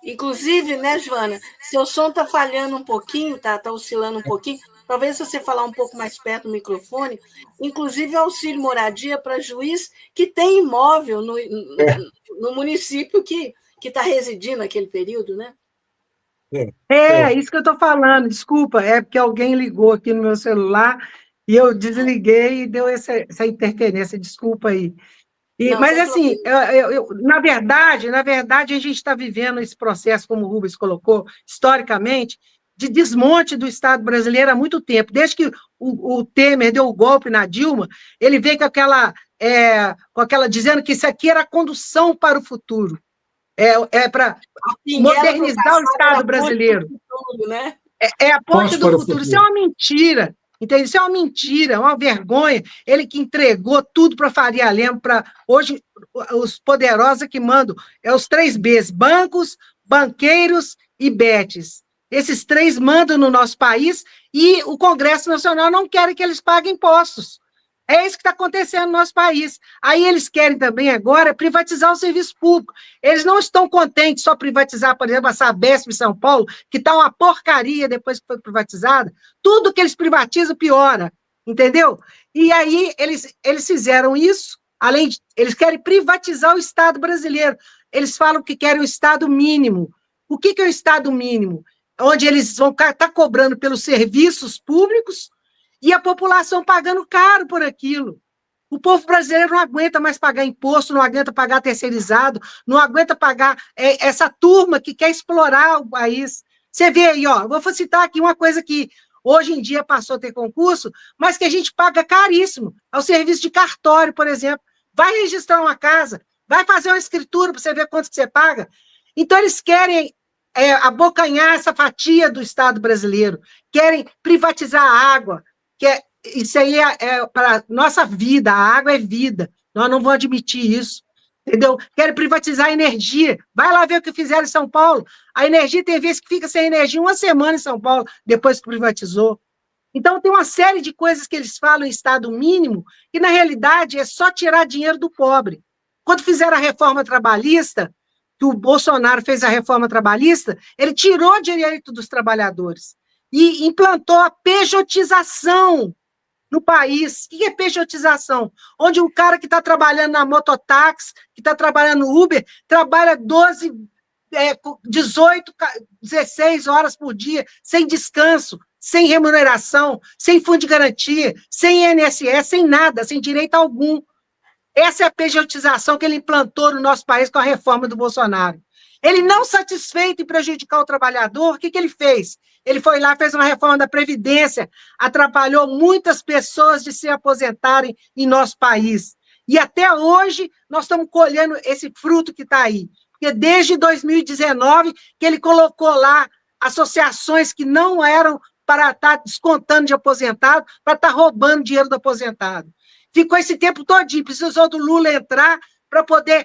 Inclusive, né, Joana, seu som está falhando um pouquinho, tá oscilando um pouquinho, talvez você falar um pouco mais perto do microfone, inclusive auxílio moradia para juiz que tem imóvel no município que está residindo naquele período, né?
Isso que eu estou falando, desculpa, é porque alguém ligou aqui no meu celular e eu desliguei e deu essa interferência, desculpa aí. Mas, assim, na verdade, a gente está vivendo esse processo, como o Rubens colocou, historicamente, de desmonte do Estado brasileiro há muito tempo. Desde que o Temer deu o golpe na Dilma, ele veio com aquela dizendo que isso aqui era a condução para o futuro. Para modernizar o Estado brasileiro.
Futuro, né?
É a ponte do futuro. Isso é uma mentira. Entende? Isso é uma mentira, é uma vergonha. Ele que entregou tudo para Faria Lemos, para hoje os poderosos que mandam, os 3 Bs, bancos, banqueiros e betes. Esses 3 mandam no nosso país e o Congresso Nacional não quer que eles paguem impostos. É isso que está acontecendo no nosso país. Aí eles querem também agora privatizar o serviço público. Eles não estão contentes só privatizar, por exemplo, a Sabesp em São Paulo, que está uma porcaria depois que foi privatizada. Tudo que eles privatizam piora, entendeu? E aí eles fizeram isso, além de... Eles querem privatizar o Estado brasileiro. Eles falam que querem o Estado mínimo. O que é o Estado mínimo? Onde eles vão estar cobrando pelos serviços públicos e a população pagando caro por aquilo. O povo brasileiro não aguenta mais pagar imposto, não aguenta pagar terceirizado, não aguenta pagar essa turma que quer explorar o país. Você vê aí, vou citar aqui uma coisa que hoje em dia passou a ter concurso, mas que a gente paga caríssimo, é o serviço de cartório, por exemplo. Vai registrar uma casa, vai fazer uma escritura para você ver quanto que você paga. Então, eles querem abocanhar essa fatia do Estado brasileiro, querem privatizar a água, isso aí é para a nossa vida, a água é vida, nós não vamos admitir isso, entendeu? Querem privatizar a energia, vai lá ver o que fizeram em São Paulo, a energia tem vezes que fica sem energia 1 semana em São Paulo, depois que privatizou. Então, tem uma série de coisas que eles falam em Estado mínimo, que na realidade é só tirar dinheiro do pobre. Quando fizeram a reforma trabalhista, que o Bolsonaro fez a reforma trabalhista, ele tirou direito dos trabalhadores e implantou a pejotização no país. O que é pejotização? Onde o cara que está trabalhando na mototáxi, que está trabalhando no Uber, trabalha 12, 18, 16 horas por dia, sem descanso, sem remuneração, sem fundo de garantia, sem INSS, sem nada, sem direito algum. Essa é a pejotização que ele implantou no nosso país com a reforma do Bolsonaro. Ele, não satisfeito em prejudicar o trabalhador, o que ele fez? Ele foi lá, fez uma reforma da Previdência, atrapalhou muitas pessoas de se aposentarem em nosso país. E até hoje nós estamos colhendo esse fruto que está aí. Porque desde 2019 que ele colocou lá associações que não eram para estar descontando de aposentado, para estar roubando dinheiro do aposentado. Ficou esse tempo todinho, precisou do Lula entrar para poder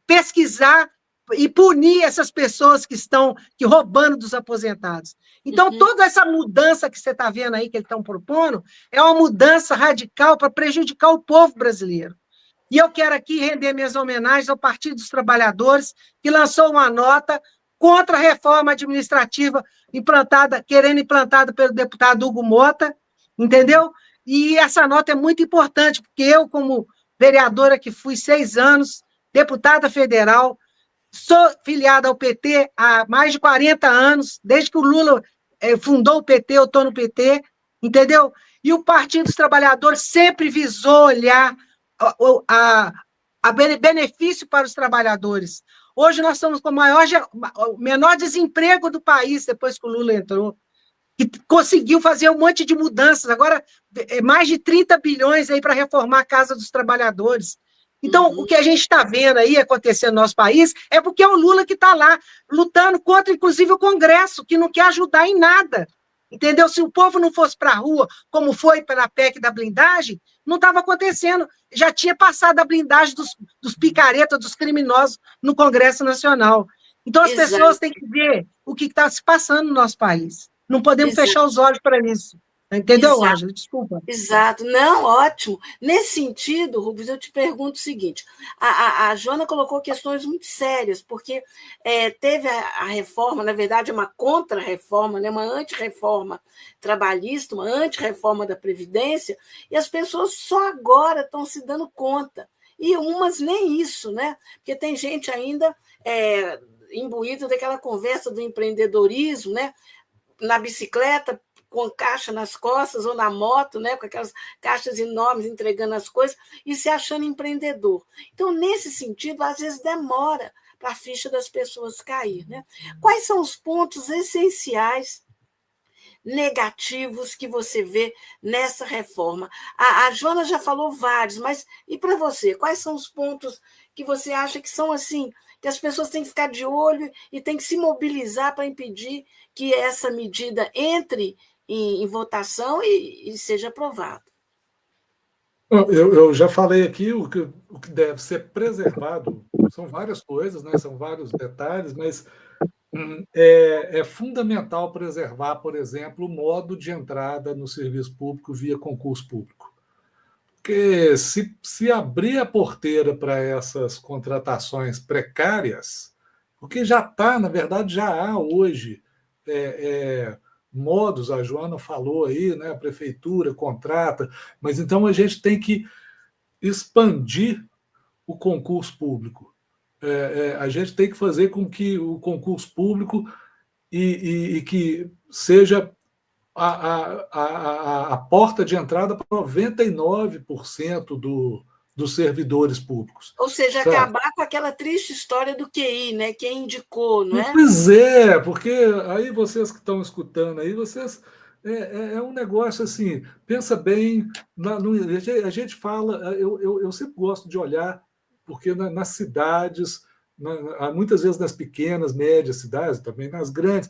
pesquisar e punir essas pessoas que estão roubando dos aposentados. Então, toda essa mudança que você está vendo aí, que eles estão propondo, é uma mudança radical para prejudicar o povo brasileiro. E eu quero aqui render minhas homenagens ao Partido dos Trabalhadores, que lançou uma nota contra a reforma administrativa querendo implantada pelo deputado Hugo Mota, entendeu? E essa nota é muito importante, porque eu, como vereadora que fui 6 anos, deputada federal, sou filiada ao PT há mais de 40 anos, desde que o Lula fundou o PT, eu estou no PT, entendeu? E o Partido dos Trabalhadores sempre visou olhar a benefício para os trabalhadores. Hoje nós estamos com o menor desemprego do país depois que o Lula entrou, que conseguiu fazer um monte de mudanças, agora mais de 30 bilhões aí para reformar a Casa dos Trabalhadores. Então, o que a gente está vendo aí acontecer no nosso país é porque é o Lula que está lá lutando contra, inclusive, o Congresso, que não quer ajudar em nada. Entendeu? Se o povo não fosse para a rua, como foi pela PEC da blindagem, não estava acontecendo. Já tinha passado a blindagem dos picaretas, dos criminosos no Congresso Nacional. Então, as pessoas têm que ver o que está se passando no nosso país. Não podemos fechar os olhos para isso. Entendeu, Ângela? Desculpa.
Exato. Não, ótimo. Nesse sentido, Rubens, eu te pergunto o seguinte, a Joana colocou questões muito sérias, porque teve a reforma, na verdade, uma contra-reforma, né, uma anti-reforma trabalhista, uma anti-reforma da Previdência, e as pessoas só agora estão se dando conta. E umas nem isso, né? Porque tem gente ainda imbuída daquela conversa do empreendedorismo, né? Na bicicleta, com caixa nas costas ou na moto, né, com aquelas caixas enormes entregando as coisas e se achando empreendedor. Então, nesse sentido, às vezes demora para a ficha das pessoas cair, né? Quais são os pontos essenciais negativos que você vê nessa reforma? A Joana já falou vários, mas e para você? Quais são os pontos que você acha que são assim, que as pessoas têm que ficar de olho e têm que se mobilizar para impedir que essa medida entre em votação e seja aprovado?
Eu já falei aqui o que deve ser preservado. São várias coisas, né? São vários detalhes, mas é fundamental preservar, por exemplo, o modo de entrada no serviço público via concurso público. Porque se abrir a porteira para essas contratações precárias, porque já está, na verdade, já há hoje modos, a Joana falou aí, né? A prefeitura contrata, mas então a gente tem que expandir o concurso público. A gente tem que fazer com que o concurso público e que seja a porta de entrada para 99% dos servidores públicos.
Ou seja,
sabe?
Acabar com aquela triste história do QI, né? Quem indicou, não é?
Pois é, porque aí vocês que estão escutando aí, vocês um negócio assim, pensa bem, a gente fala, eu sempre gosto de olhar, porque nas cidades, muitas vezes nas pequenas, médias cidades, também nas grandes,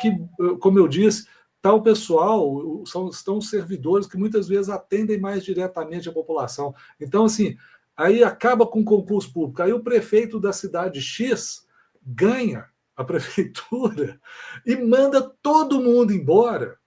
que, como eu disse, tal pessoal estão os servidores que muitas vezes atendem mais diretamente a população. Então, assim, aí acaba com o concurso público, aí o prefeito da cidade X ganha a prefeitura e manda todo mundo embora,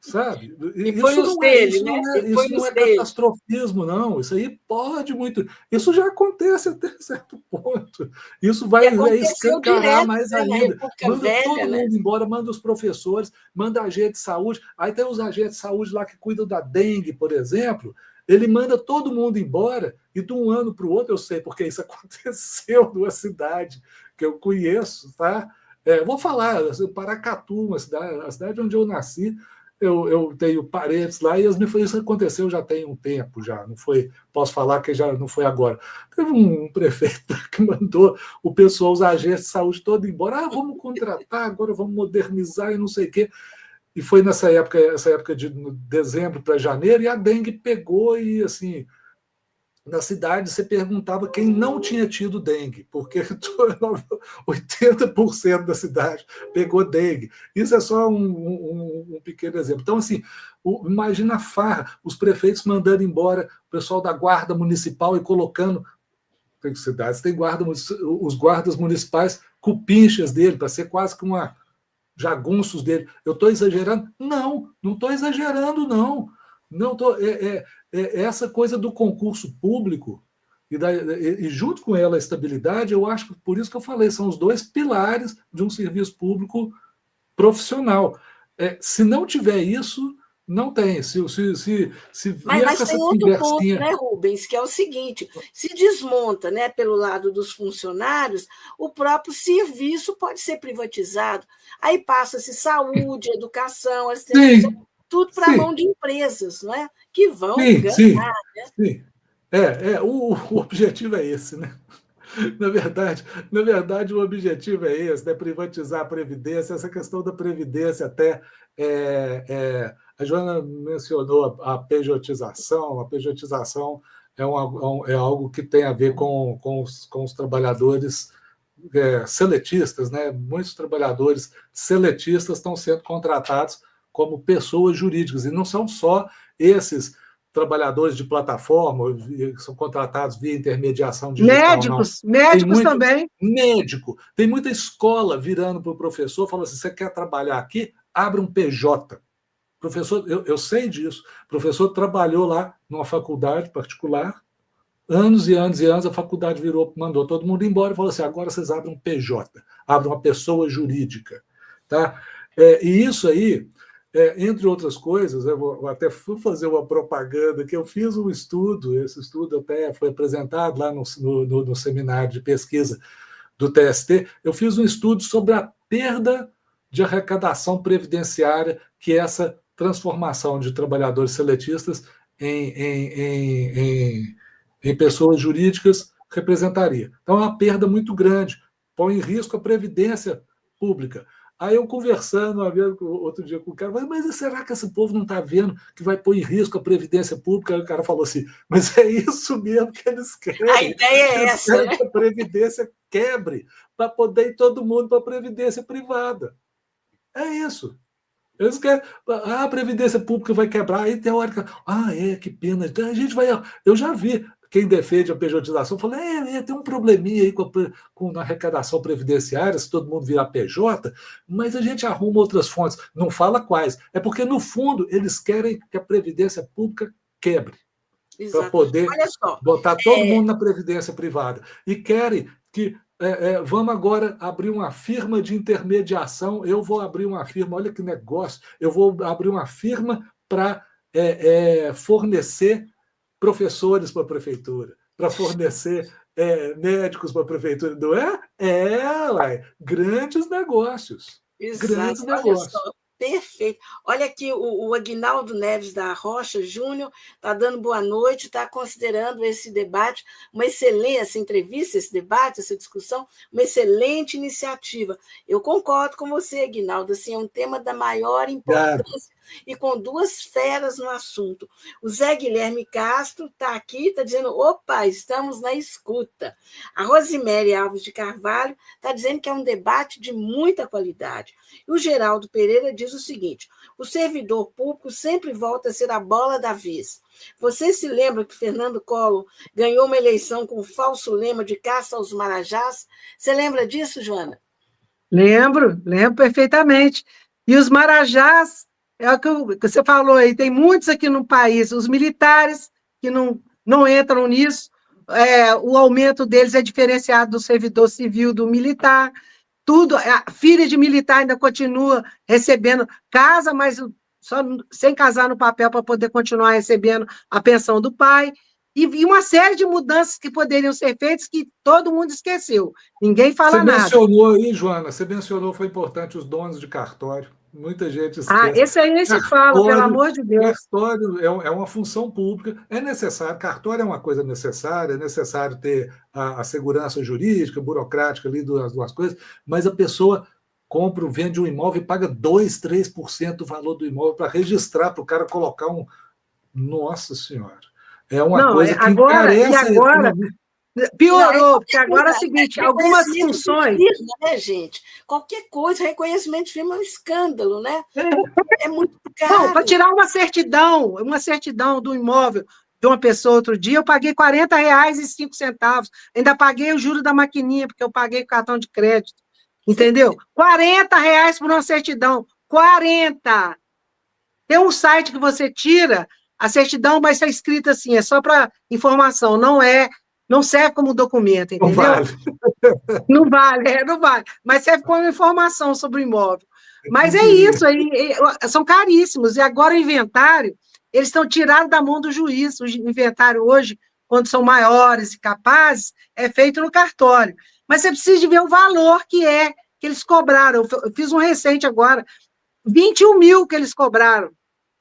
sabe? Isso não é catastrofismo, não. Isso aí pode muito. Isso já acontece até certo ponto. Isso vai escancarar direto, mais ainda. Manda todo mundo embora, manda os professores, manda agente de saúde. Aí tem os agentes de saúde lá que cuidam da dengue, por exemplo. Ele manda todo mundo embora e de um ano para o outro, eu sei porque isso aconteceu numa cidade que eu conheço, tá? Vou falar, Paracatu, a cidade onde eu nasci, eu tenho parentes lá, e isso aconteceu já tem um tempo, já não foi, posso falar que já não foi agora. Teve um prefeito que mandou o pessoal, os agentes de saúde todo embora, vamos contratar, agora vamos modernizar e não sei o quê. E foi essa época de dezembro para janeiro, e a dengue pegou, e assim, na cidade você perguntava quem não tinha tido dengue, porque 80% da cidade pegou dengue. Isso é só um pequeno exemplo. Então, assim, imagina a farra, os prefeitos mandando embora o pessoal da guarda municipal e colocando. Tem cidades, tem os guardas municipais cupinchas dele, para ser quase que uma jagunços dele. Eu estou exagerando? Não estou exagerando, não. Não tô, essa coisa do concurso público e junto com ela a estabilidade, eu acho que por isso que eu falei, são os dois pilares de um serviço público profissional. Se não tiver isso, não tem. Se vier
Mas
com essa
tem outro ponto,
conversinha...
né, Rubens, que é o seguinte: se desmonta, né, pelo lado dos funcionários, o próprio serviço pode ser privatizado. Aí passa-se saúde, educação, assistência,
Sim,
tudo para a mão
sim.
de empresas, não é? Que vão
Sim, sim,
ganhar.
sim. O objetivo é esse, né? Na verdade, o objetivo é esse, né? Privatizar a Previdência, essa questão da Previdência até. A Joana mencionou a pejotização. A pejotização é algo que tem a ver com os trabalhadores seletistas, né? Muitos trabalhadores seletistas estão sendo contratados como pessoas jurídicas, e não são só esses trabalhadores de plataforma que são contratados via intermediação digital, não. Tem
Médicos
muito
também.
médico, tem muita escola virando para o professor, falando assim: você quer trabalhar aqui? Abre um PJ. Professor, eu sei disso. O professor trabalhou lá numa faculdade particular, anos e anos e anos, a faculdade mandou todo mundo embora e falou assim: agora vocês abrem um PJ, abrem uma pessoa jurídica. Tá? E isso aí, entre outras coisas, eu até fui fazer uma propaganda, que eu fiz um estudo, esse estudo até foi apresentado lá no seminário de pesquisa do TST, eu fiz um estudo sobre a perda de arrecadação previdenciária que essa transformação de trabalhadores seletistas em pessoas jurídicas representaria. Então, é uma perda muito grande, põe em risco a previdência pública. Aí eu conversando outro dia com o cara, mas será que esse povo não está vendo que vai pôr em risco a previdência pública? Aí o cara falou assim: mas é isso mesmo que eles querem.
A ideia é
eles
essa,
querem
né?
que a previdência quebre para poder ir todo mundo para a previdência privada. É isso. Eles querem. A previdência pública vai quebrar, aí teórica. Que pena. A gente vai. Eu já vi quem defende a pejotização, falou: tem um probleminha aí com a arrecadação previdenciária, se todo mundo virar PJ, mas a gente arruma outras fontes. Não fala quais. É porque, no fundo, eles querem que a previdência pública quebre, para poder
Olha só,
botar todo mundo na previdência privada. E querem que vamos agora abrir uma firma de intermediação. Eu vou abrir uma firma, olha que negócio, eu vou abrir uma firma para fornecer professores para a prefeitura, para fornecer médicos para a prefeitura, não é? Grandes negócios.
exato.
Grandes
Olha
negócios.
só, perfeito. Olha aqui, o Aguinaldo Neves da Rocha Júnior está dando boa noite, está considerando esse debate uma excelente, essa entrevista, esse debate, essa discussão, uma excelente iniciativa. Eu concordo com você, Aguinaldo, assim, é um tema da maior importância e com duas feras no assunto. O Zé Guilherme Castro está aqui, está dizendo: opa, estamos na escuta. A Rosemary Alves de Carvalho está dizendo que é um debate de muita qualidade. E o Geraldo Pereira diz o seguinte: o servidor público sempre volta a ser a bola da vez. Você se lembra que Fernando Collor ganhou uma eleição com o falso lema de caça aos marajás? Você lembra disso, Joana?
Lembro perfeitamente. E os marajás, é o que você falou aí, tem muitos aqui no país, os militares que não entram nisso, o aumento deles é diferenciado do servidor civil, do militar, tudo, a filha de militar ainda continua recebendo, casa, mas só sem casar no papel para poder continuar recebendo a pensão do pai, e uma série de mudanças que poderiam ser feitas que todo mundo esqueceu. Ninguém fala nada.
Você mencionou aí, Joana, foi importante os donos de cartório. Muita gente
Ah,
esquece.
esse aí nem se fala, pelo amor de Deus.
Cartório é uma função pública, é necessário, cartório é uma coisa necessária, é necessário ter a segurança jurídica, burocrática ali das duas coisas, mas a pessoa compra, vende um imóvel e paga 2, 3% do valor do imóvel para registrar, para o cara colocar um. Nossa Senhora! É uma
Não,
coisa que
agora, e
encarece a
agora,
economia.
piorou, porque agora é o seguinte, algumas
Reconhecimento de
funções...
firma, né, gente? Qualquer coisa, reconhecimento de firma é um escândalo, né? É muito
Bom, para
caro.
tirar uma certidão do imóvel de uma pessoa outro dia, eu paguei R$ 40,05. Ainda paguei o juro da maquininha, porque eu paguei com cartão de crédito. Entendeu? R$ 40 por uma certidão. 40! Tem um site que você tira, a certidão vai ser escrita assim, é só para informação, não serve como documento,
Não
entendeu?
vale.
Não vale, não vale, mas serve como informação sobre o imóvel. Mas é
Entendi.
isso, são caríssimos, e agora o inventário, eles estão tirados da mão do juiz, o inventário hoje, quando são maiores e capazes, é feito no cartório. Mas você precisa de ver o valor que eles cobraram. Eu fiz um recente agora, 21 mil que eles cobraram.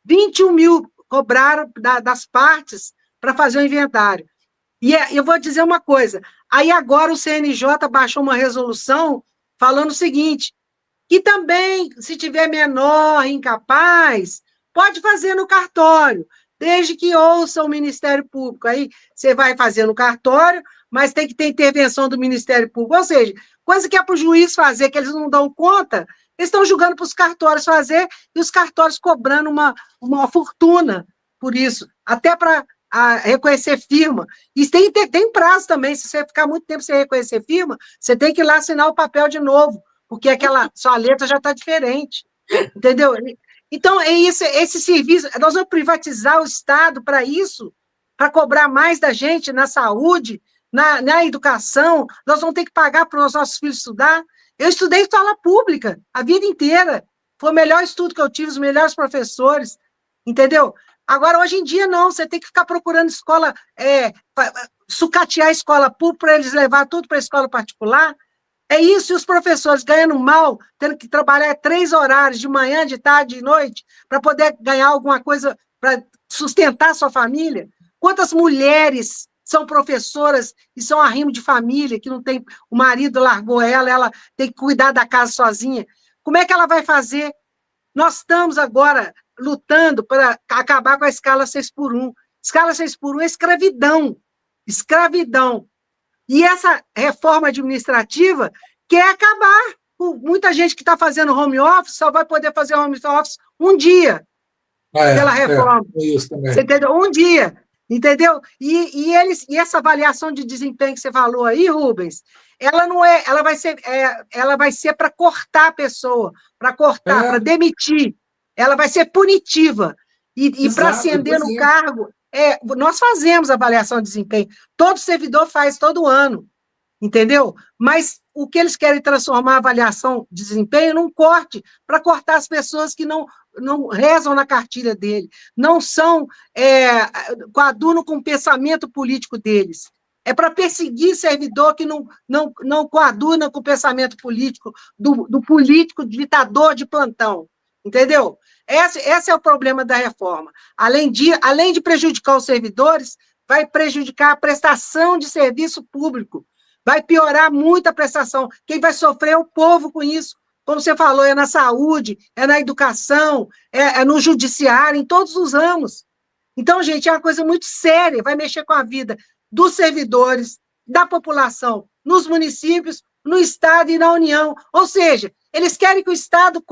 21 mil cobraram das partes para fazer o inventário. E eu vou dizer uma coisa, aí agora o CNJ baixou uma resolução falando o seguinte, que também, se tiver menor, incapaz, pode fazer no cartório, desde que ouça o Ministério Público. Aí você vai fazer no cartório, mas tem que ter intervenção do Ministério Público. Ou seja, coisa que é para o juiz fazer, que eles não dão conta, eles estão julgando para os cartórios fazer, e os cartórios cobrando uma fortuna por isso, até para reconhecer firma. E tem prazo também, se você ficar muito tempo sem reconhecer firma, você tem que ir lá assinar o papel de novo, porque aquela sua letra já está diferente, entendeu? Então, é isso, esse serviço, nós vamos privatizar o Estado para isso, para cobrar mais da gente na saúde, na educação, nós vamos ter que pagar para os nossos filhos estudar. Eu estudei em escola pública a vida inteira, foi o melhor estudo que eu tive, os melhores professores, entendeu? Agora, hoje em dia, não, você tem que ficar procurando escola, sucatear a escola pública para eles levar tudo para a escola particular. É isso, e os professores ganhando mal, tendo que trabalhar 3 horários, de manhã, de tarde, de noite, para poder ganhar alguma coisa para sustentar a sua família. Quantas mulheres são professoras e são arrimo de família, que não tem, o marido largou ela tem que cuidar da casa sozinha. Como é que ela vai fazer? Nós estamos agora lutando para acabar com a escala 6x1. Escala 6x1 é escravidão. Escravidão. E essa reforma administrativa quer acabar com muita gente que está fazendo home office, só vai poder fazer home office um dia pela reforma.
Isso também.
Você entendeu? Um dia. Entendeu? E essa avaliação de desempenho que você falou aí, Rubens, ela não é, ela vai ser para cortar a pessoa, para cortar, para demitir. Ela vai ser punitiva. E para ascender no cargo, nós fazemos avaliação de desempenho. Todo servidor faz todo ano, entendeu? Mas o que eles querem transformar a avaliação de desempenho num corte, para cortar as pessoas que não rezam na cartilha dele, não são coadunam com o pensamento político deles. É para perseguir servidor que não coaduna com o pensamento político do político ditador de plantão, entendeu? Esse é o problema da reforma. Além de prejudicar os servidores, vai prejudicar a prestação de serviço público, vai piorar muito a prestação. Quem vai sofrer é o povo com isso. Como você falou, é na saúde, é na educação, é no judiciário, em todos os ramos. Então, gente, é uma coisa muito séria, vai mexer com a vida dos servidores, da população, nos municípios, no Estado e na União. Ou seja, eles querem que o Estado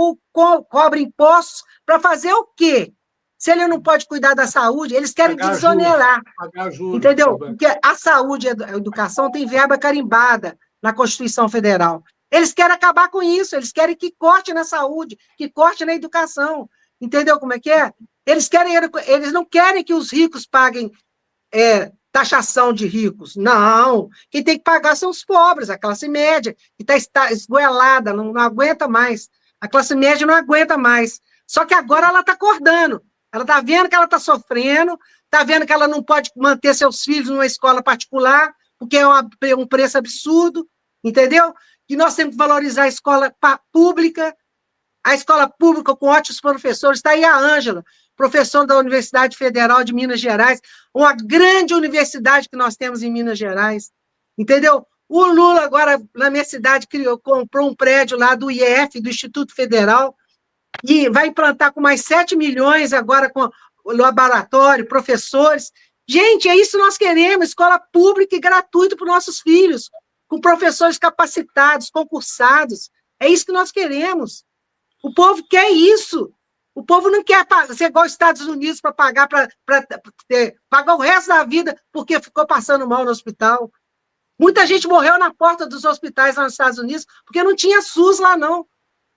cobre impostos para fazer o quê? Se ele não pode cuidar da saúde, eles querem desonerar.
Pagar juros,
entendeu? Porque a saúde e a educação tem verba carimbada na Constituição Federal. Eles querem acabar com isso, eles querem que corte na saúde, que corte na educação. Entendeu como é que é? Eles não querem que os ricos paguem taxação de ricos. Não. Quem tem que pagar são os pobres, a classe média, que está esgoelada, não aguenta mais. A classe média não aguenta mais. Só que agora ela está acordando. Ela está vendo que ela está sofrendo, está vendo que ela não pode manter seus filhos numa escola particular, porque é um preço absurdo, entendeu? Que nós temos que valorizar a escola pública, a escola pública com ótimos professores. Está aí a Ângela, professora da Universidade Federal de Minas Gerais, uma grande universidade que nós temos em Minas Gerais, entendeu? O Lula, agora, na minha cidade, comprou um prédio lá do IEF, do Instituto Federal, e vai implantar com mais 7 milhões agora com o laboratório, professores. Gente, é isso que nós queremos, escola pública e gratuita para os nossos filhos, com professores capacitados, concursados. É isso que nós queremos. O povo quer isso. O povo não quer ser igual aos Estados Unidos para pagar pagar o resto da vida porque ficou passando mal no hospital. Muita gente morreu na porta dos hospitais lá nos Estados Unidos porque não tinha SUS lá, não.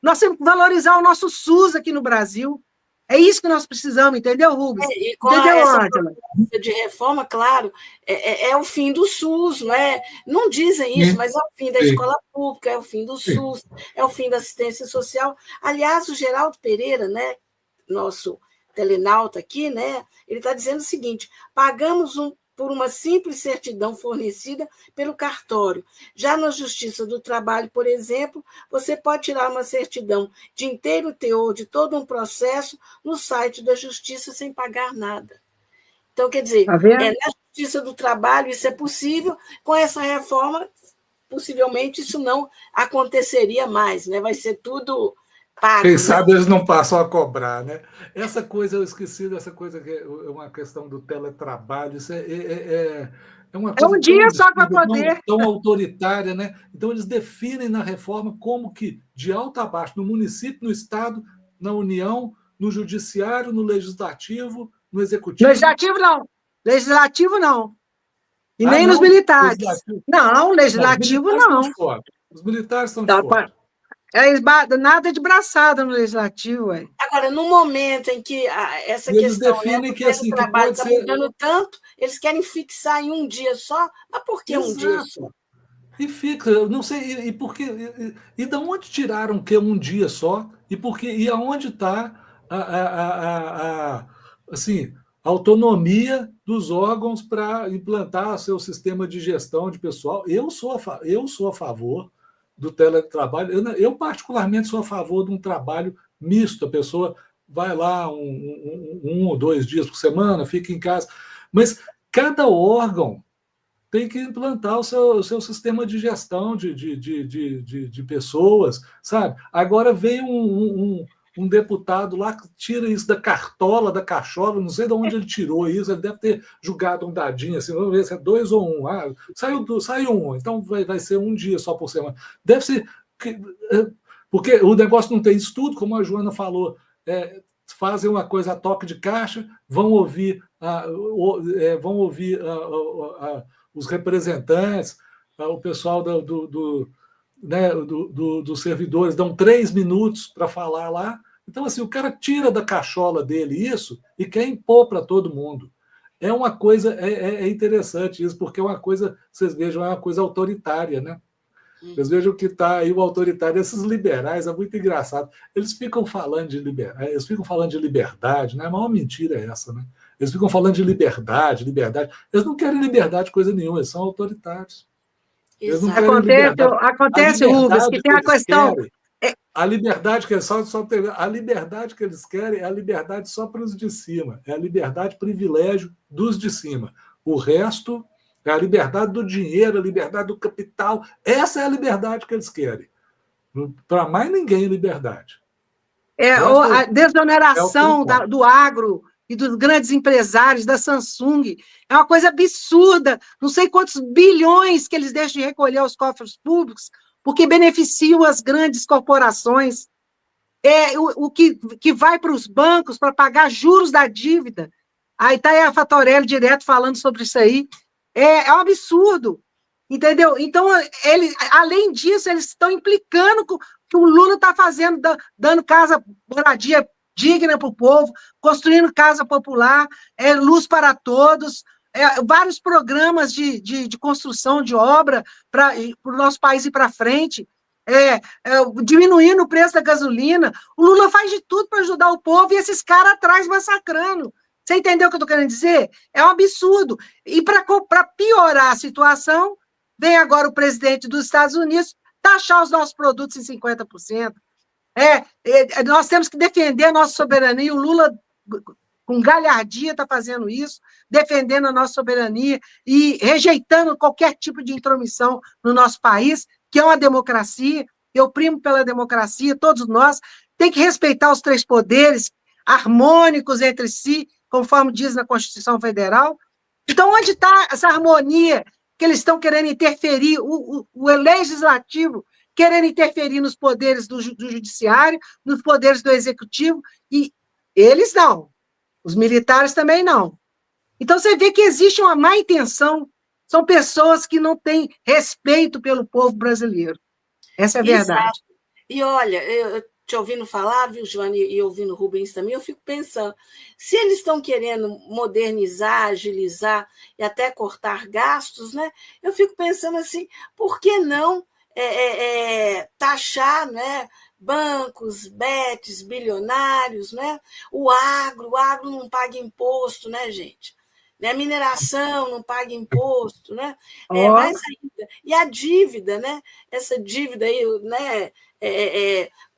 Nós temos que valorizar o nosso SUS aqui no Brasil. É isso que nós precisamos, entendeu, Rubens?
E com essa proposta de reforma, claro, é o fim do SUS, não é? Não dizem isso, mas é o fim da escola pública, é o fim do SUS, é o fim da assistência social. Aliás, o Geraldo Pereira, né, nosso telenauta aqui, né, ele está dizendo o seguinte: pagamos por uma simples certidão fornecida pelo cartório. Já na Justiça do Trabalho, por exemplo, você pode tirar uma certidão de inteiro teor de todo um processo no site da Justiça sem pagar nada. Então, quer dizer, na Justiça do Trabalho isso é possível, com essa reforma, possivelmente isso não aconteceria mais, né? Vai ser tudo pago.
Quem sabe eles não passam a cobrar, né? Essa coisa, eu esqueci dessa coisa que é uma questão do teletrabalho, isso é uma coisa
um dia só para poder.
Tão autoritária, né? Então, eles definem na reforma como que, de alto a baixo, no município, no Estado, na União, no Judiciário, no Legislativo, no Executivo.
Legislativo, não. Legislativo, não. E nem nos militares. Não, legislativo, não.
Os militares estão de fora.
Nada de braçada no legislativo. Ué.
Agora, no momento em que essa
eles
questão
definem que,
assim, do trabalho está mudando tanto, eles querem fixar em um dia só, mas por que um dia só?
E fica, eu não sei, e por que, e de onde tiraram que um dia só? E aonde está assim, a autonomia dos órgãos para implantar seu sistema de gestão de pessoal? Eu sou a favor do teletrabalho. Eu particularmente sou a favor de um trabalho misto. A pessoa vai lá um ou 2 dias por semana, fica em casa. Mas cada órgão tem que implantar o seu sistema de gestão de pessoas, sabe? Agora vem um deputado lá que tira isso da cartola, da cachola, não sei de onde ele tirou isso, ele deve ter jogado um dadinho assim, vamos ver se é 2 ou 1. Saiu 1, então vai ser um dia só por semana. Deve ser, porque o negócio não tem estudo, como a Joana falou, fazem uma coisa a toque de caixa, vão ouvir os representantes, o pessoal dos servidores dão 3 minutos para falar lá. Então, assim, o cara tira da cachola dele isso e quer impor para todo mundo. É uma coisa, é interessante isso, porque é uma coisa, vocês vejam, é uma coisa autoritária, né? Vocês vejam que está aí o autoritário. Esses liberais, é muito engraçado. Eles ficam falando de liberdade, né? A maior mentira é essa, né? Eles ficam falando de liberdade. Eles não querem liberdade coisa nenhuma, eles são autoritários. Eles não querem
acontece, Rubens, que tem a questão.
A liberdade que a liberdade que eles querem é a liberdade só para os de cima, é a liberdade privilégio dos de cima. O resto é a liberdade do dinheiro, a liberdade do capital. Essa é a liberdade que eles querem. Para mais ninguém, liberdade.
A desoneração do agro e dos grandes empresários, da Samsung, é uma coisa absurda. Não sei quantos bilhões que eles deixam de recolher aos cofres públicos, porque beneficiam as grandes corporações. O que vai para os bancos para pagar juros da dívida. Aí está a Fatorelli direto falando sobre isso aí. É um absurdo, entendeu? Então, além disso, eles estão implicando com que o Lula está fazendo, dando moradia digna para o povo, construindo casa popular, luz para todos, vários programas de construção de obra para o nosso país ir para frente, diminuindo o preço da gasolina. O Lula faz de tudo para ajudar o povo e esses caras atrás massacrando. Você entendeu o que eu estou querendo dizer? É um absurdo. E para piorar a situação, vem agora o presidente dos Estados Unidos taxar os nossos produtos em 50%. Nós temos que defender a nossa soberania. O Lula, com galhardia, está fazendo isso, defendendo a nossa soberania e rejeitando qualquer tipo de intromissão no nosso país, que é uma democracia. Eu primo pela democracia, todos nós. Tem que respeitar os três poderes, harmônicos entre si, conforme diz na Constituição Federal. Então, onde está essa harmonia que eles estão querendo interferir, o legislativo querendo interferir nos poderes do judiciário, nos poderes do executivo, e eles não. Os militares também não. Então, você vê que existe uma má intenção, são pessoas que não têm respeito pelo povo brasileiro. Essa é a verdade.
Exato. E, olha, eu te ouvindo falar, viu, Joana, e ouvindo o Rubens também, eu fico pensando, se eles estão querendo modernizar, agilizar e até cortar gastos, né, eu fico pensando assim, por que não taxar, né, bancos, bets, bilionários, né? O agro não paga imposto, né, gente? Né? Mineração não paga imposto, né? Mais ainda. E a dívida, né? Essa dívida aí, né?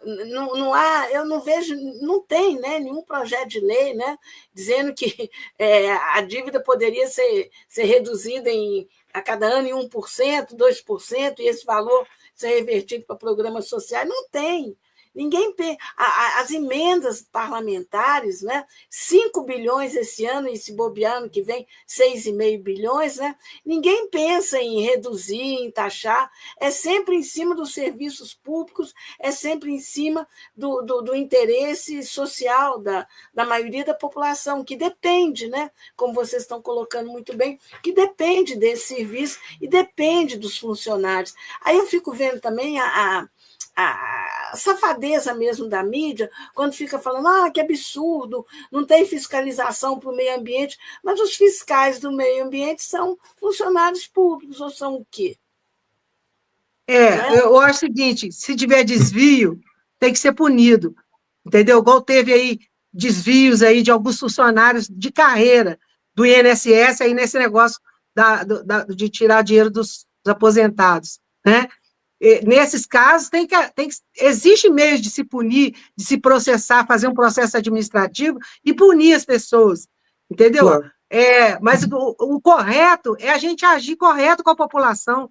Não há, eu não vejo, não tem, né, nenhum projeto de lei, né, dizendo que a dívida poderia ser reduzida a cada ano em 1%, 2%, e esse valor ser revertido para programas sociais. Não tem. Ninguém as emendas parlamentares, né? 5 bilhões esse ano, e se bobear ano que vem, 6,5 bilhões, né? Ninguém pensa em reduzir, em taxar, é sempre em cima dos serviços públicos, é sempre em cima do interesse social da maioria da população, que depende, né? Como vocês estão colocando muito bem, que depende desse serviço e depende dos funcionários. Aí eu fico vendo também a safadeza mesmo da mídia, quando fica falando que absurdo, não tem fiscalização para o meio ambiente, mas os fiscais do meio ambiente são funcionários públicos, ou são o quê?
Eu acho o seguinte, se tiver desvio, tem que ser punido, entendeu? Igual teve aí desvios aí de alguns funcionários de carreira do INSS aí nesse negócio de tirar dinheiro dos aposentados, né? Nesses casos, existe meios de se punir, de se processar, fazer um processo administrativo e punir as pessoas, entendeu? Claro. Mas o correto é a gente agir correto com a população.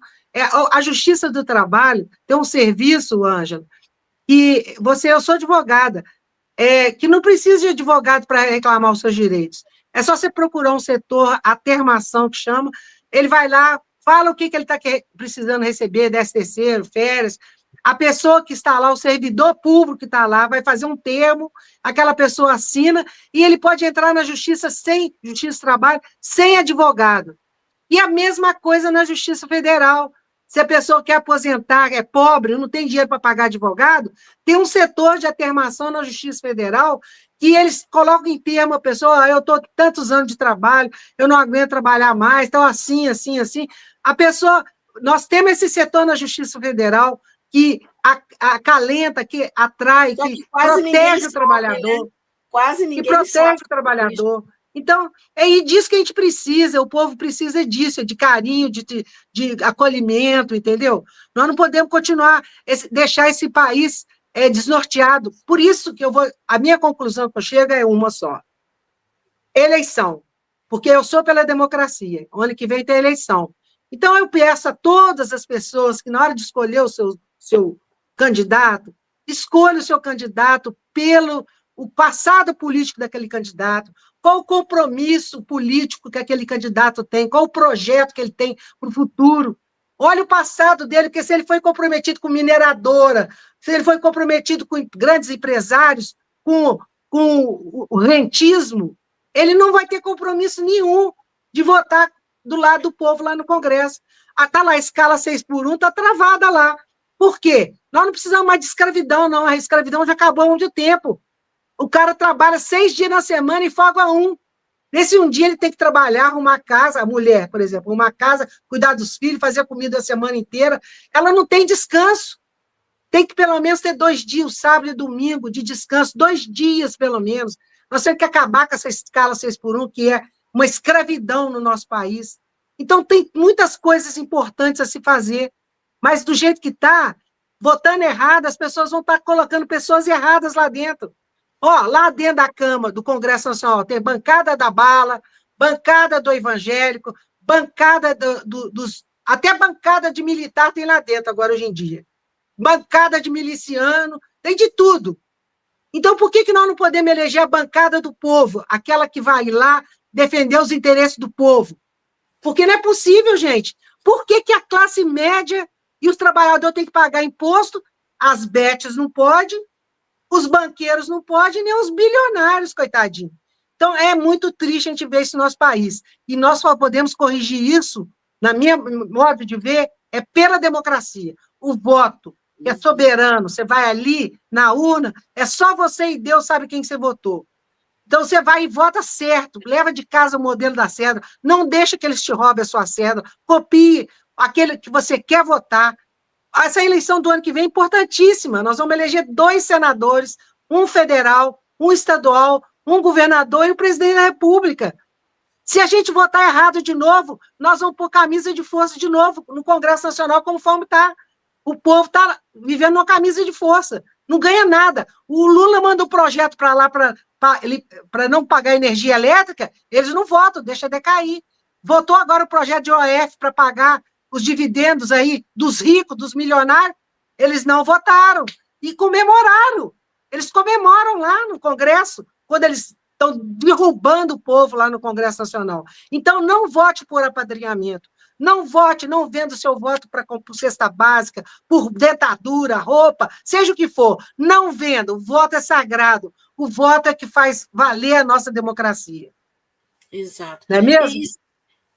A Justiça do Trabalho tem um serviço, Ângela, que eu sou advogada, que não precisa de advogado para reclamar os seus direitos. É só você procurar um setor, a termação que chama, ele vai lá, fala o que ele está precisando receber, 13º, férias. A pessoa que está lá, o servidor público que está lá, vai fazer um termo, aquela pessoa assina, e ele pode entrar na Justiça do Trabalho, sem advogado. E a mesma coisa na Justiça Federal. Se a pessoa quer aposentar, é pobre, não tem dinheiro para pagar advogado, tem um setor de atermação na Justiça Federal que eles colocam em termo a pessoa, eu estou tantos anos de trabalho, eu não aguento trabalhar mais, então assim. A pessoa, nós temos esse setor na Justiça Federal que acalenta, que atrai, que protege o trabalhador.
Né? Quase ninguém
que protege o trabalhador. Então, é disso que a gente precisa, o povo precisa disso, de carinho, de acolhimento, entendeu? Nós não podemos continuar, deixar esse país desnorteado. Por isso que a minha conclusão que eu chego é uma só. Eleição. Porque eu sou pela democracia. O ano que vem tem eleição. Então, eu peço a todas as pessoas que, na hora de escolher o seu candidato, escolha o seu candidato pelo o passado político daquele candidato, qual o compromisso político que aquele candidato tem, qual o projeto que ele tem para o futuro. Olha o passado dele, porque se ele foi comprometido com mineradora, se ele foi comprometido com grandes empresários, com o rentismo, ele não vai ter compromisso nenhum de votar do lado do povo lá no Congresso. Está lá a escala 6x1, está travada lá. Por quê? Nós não precisamos mais de escravidão, não. A escravidão já acabou há muito tempo. O cara trabalha 6 dias na semana e folga 1. Nesse um dia ele tem que trabalhar, arrumar casa, a mulher, por exemplo, arrumar casa, cuidar dos filhos, fazer comida a semana inteira. Ela não tem descanso. Tem que pelo menos ter 2 dias, sábado e domingo, de descanso, 2 dias pelo menos. Nós temos que acabar com essa escala 6x1, que é uma escravidão no nosso país. Então, tem muitas coisas importantes a se fazer, mas do jeito que está, votando errado, as pessoas vão estar colocando pessoas erradas lá dentro. Ó, lá dentro da Câmara, do Congresso Nacional, tem bancada da bala, bancada do evangélico, bancada dos... Até bancada de militar tem lá dentro agora, hoje em dia. Bancada de miliciano, tem de tudo. Então, por que nós não podemos eleger a bancada do povo, aquela que vai lá defender os interesses do povo? Porque não é possível, gente. Por que a classe média e os trabalhadores têm que pagar imposto? As betes não podem, os banqueiros não podem, nem os bilionários, coitadinho. Então, é muito triste a gente ver isso no nosso país. E nós só podemos corrigir isso, na minha modo de ver, é pela democracia. O voto, que é soberano, você vai ali, na urna, é só você e Deus sabe quem você votou. Então, você vai e vota certo, leva de casa o modelo da cédula, não deixa que eles te roubem a sua cédula, copie aquele que você quer votar. Essa eleição do ano que vem é importantíssima, nós vamos eleger 2 senadores, um federal, um estadual, um governador e o presidente da República. Se a gente votar errado de novo, nós vamos pôr camisa de força de novo no Congresso Nacional, conforme está. O povo está vivendo uma camisa de força, não ganha nada. O Lula manda um projeto para lá para não pagar energia elétrica, eles não votam, deixa decair. Votou agora o projeto de OF para pagar os dividendos aí dos ricos, dos milionários, eles não votaram e comemoraram. Eles comemoram lá no Congresso, quando eles estão derrubando o povo lá no Congresso Nacional. Então, não vote por apadrinhamento. Não vote, não venda o seu voto para cesta básica, por dentadura, roupa, seja o que for. Não venda. O voto é sagrado. O voto é que faz valer a nossa democracia.
Exato.
Não é mesmo?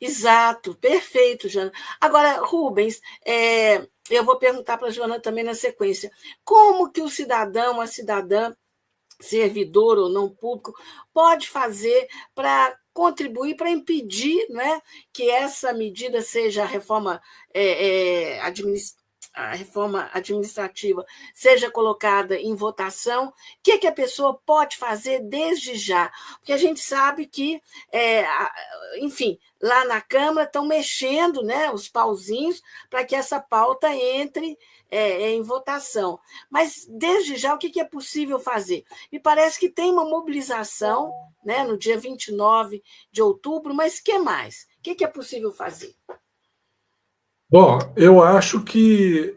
Exato, perfeito, Jana. Agora, Rubens, eu vou perguntar para a Joana também na sequência. Como que o cidadão, a cidadã, servidor ou não público, pode fazer para contribuir para impedir, né, que essa medida seja a reforma administrativa seja colocada em votação? O que a pessoa pode fazer desde já? Porque a gente sabe que, enfim, lá na Câmara estão mexendo, né, os pauzinhos para que essa pauta entre em votação. Mas, desde já, o que é possível fazer? Me parece que tem uma mobilização, né, no dia 29 de outubro, mas o que mais? O que é possível fazer?
Bom, eu acho que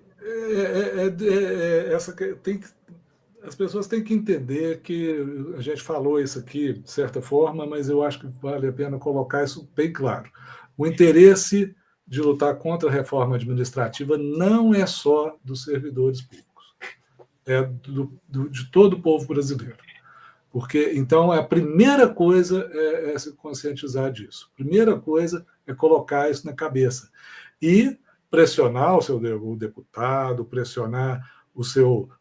as pessoas têm que entender que a gente falou isso aqui de certa forma, mas eu acho que vale a pena colocar isso bem claro. O interesse de lutar contra a reforma administrativa não é só dos servidores públicos, é de todo o povo brasileiro. Porque, então, a primeira coisa é se conscientizar disso. A primeira coisa é colocar isso na cabeça. E pressionar o deputado, pressionar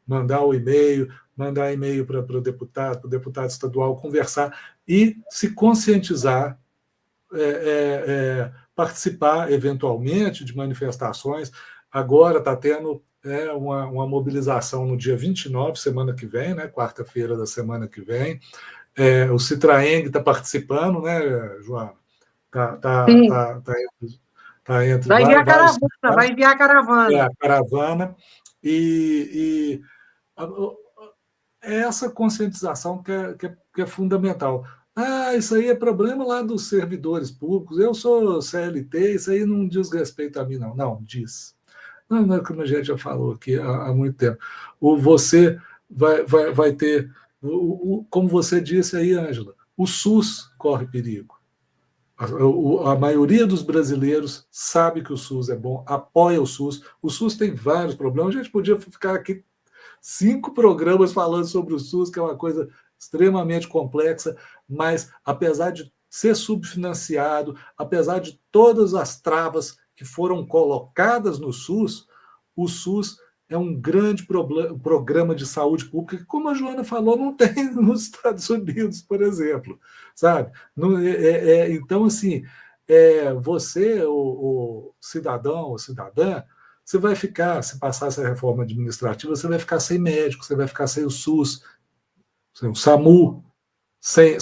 mandar o e-mail, mandar e-mail para o deputado estadual, conversar e se conscientizar, participar eventualmente de manifestações. Agora está tendo uma mobilização no dia 29, semana que vem, né, quarta-feira da semana que vem. O Citraeng está participando, né, Joana? Tá entre
vai enviar caravana, vai enviar caravana.
A caravana. E essa conscientização que é fundamental. Isso aí é problema lá dos servidores públicos. Eu sou CLT, isso aí não diz respeito a mim, não. Não, diz. Não é como a gente já falou aqui há muito tempo. Você vai ter, como você disse aí, Ângela, o SUS corre perigo. A maioria dos brasileiros sabe que o SUS é bom, apoia o SUS. O SUS tem vários problemas. A gente podia ficar aqui 5 programas falando sobre o SUS, que é uma coisa extremamente complexa, mas apesar de ser subfinanciado, apesar de todas as travas que foram colocadas no SUS, o SUS é um grande programa de saúde pública que, como a Joana falou, não tem nos Estados Unidos, por exemplo, sabe? Então, assim, você, o cidadão ou cidadã, você vai ficar, se passar essa reforma administrativa, você vai ficar sem médico, você vai ficar sem o SUS, sem o SAMU, sem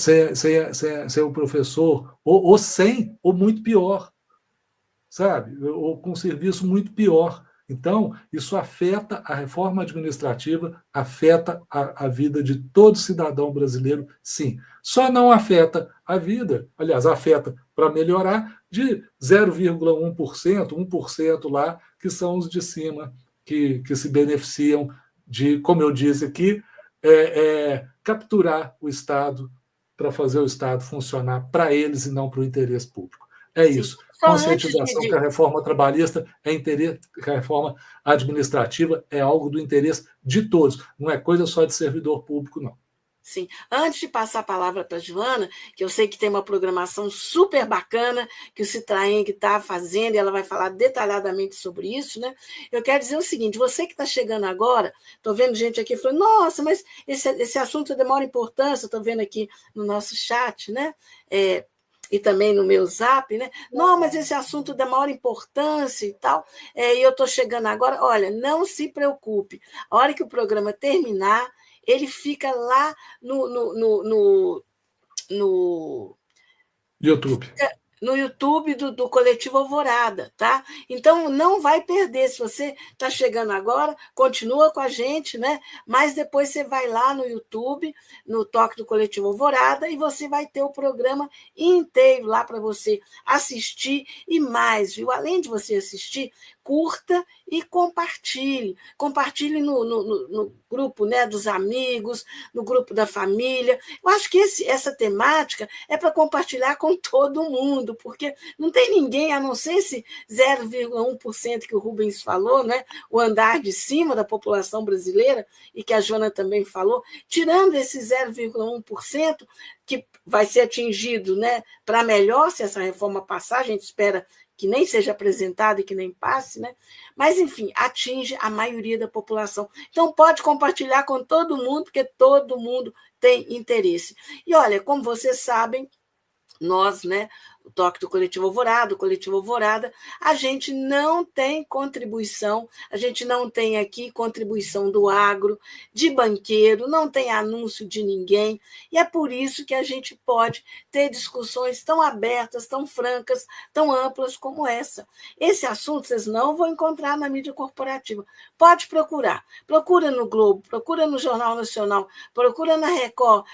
o professor, ou muito pior, sabe? Ou com um serviço muito pior. Então, isso afeta a reforma administrativa, afeta a vida de todo cidadão brasileiro, sim. Só não afeta a vida, aliás, afeta para melhorar, de 0,1%, 1% lá, que são os de cima, que se beneficiam de, como eu disse aqui, capturar o Estado para fazer o Estado funcionar para eles e não para o interesse público. É
Sim.
isso.
Só
Conscientização que a reforma trabalhista é interesse, que a reforma administrativa é algo do interesse de todos, não é coisa só de servidor público, não.
Sim. Antes de passar a palavra para a Joana, que eu sei que tem uma programação super bacana que o Citraeng está fazendo, e ela vai falar detalhadamente sobre isso, né? Eu quero dizer o seguinte: você que está chegando agora, estou vendo gente aqui falando, nossa, mas esse assunto demora importância, estou vendo aqui no nosso chat, né? E também no meu zap, né? Não, mas esse assunto da maior importância e tal, e eu estou chegando agora. Olha, não se preocupe. A hora que o programa terminar, ele fica lá no
YouTube.
No YouTube do Coletivo Alvorada, tá? Então, não vai perder. Se você está chegando agora, continua com a gente, né? Mas depois você vai lá no YouTube, no Toque do Coletivo Alvorada, e você vai ter o programa inteiro lá para você assistir e mais, viu? Além de você assistir, curta e compartilhe. Compartilhe no grupo, né, dos amigos, no grupo da família. Eu acho que essa temática é para compartilhar com todo mundo, porque não tem ninguém, a não ser esse 0,1% que o Rubens falou, né, o andar de cima da população brasileira, e que a Joana também falou, tirando esse 0,1%, que vai ser atingido, né, para melhor, se essa reforma passar, a gente espera que nem seja apresentado e que nem passe, né? Mas, enfim, atinge a maioria da população. Então, pode compartilhar com todo mundo, porque todo mundo tem interesse. E, olha, como vocês sabem, nós, né, o Toque do Coletivo Alvorada, a gente não tem contribuição, a gente não tem aqui contribuição do agro, de banqueiro, não tem anúncio de ninguém, e é por isso que a gente pode ter discussões tão abertas, tão francas, tão amplas como essa. Esse assunto vocês não vão encontrar na mídia corporativa. Pode procurar. Procura no Globo, procura no Jornal Nacional, procura na Record,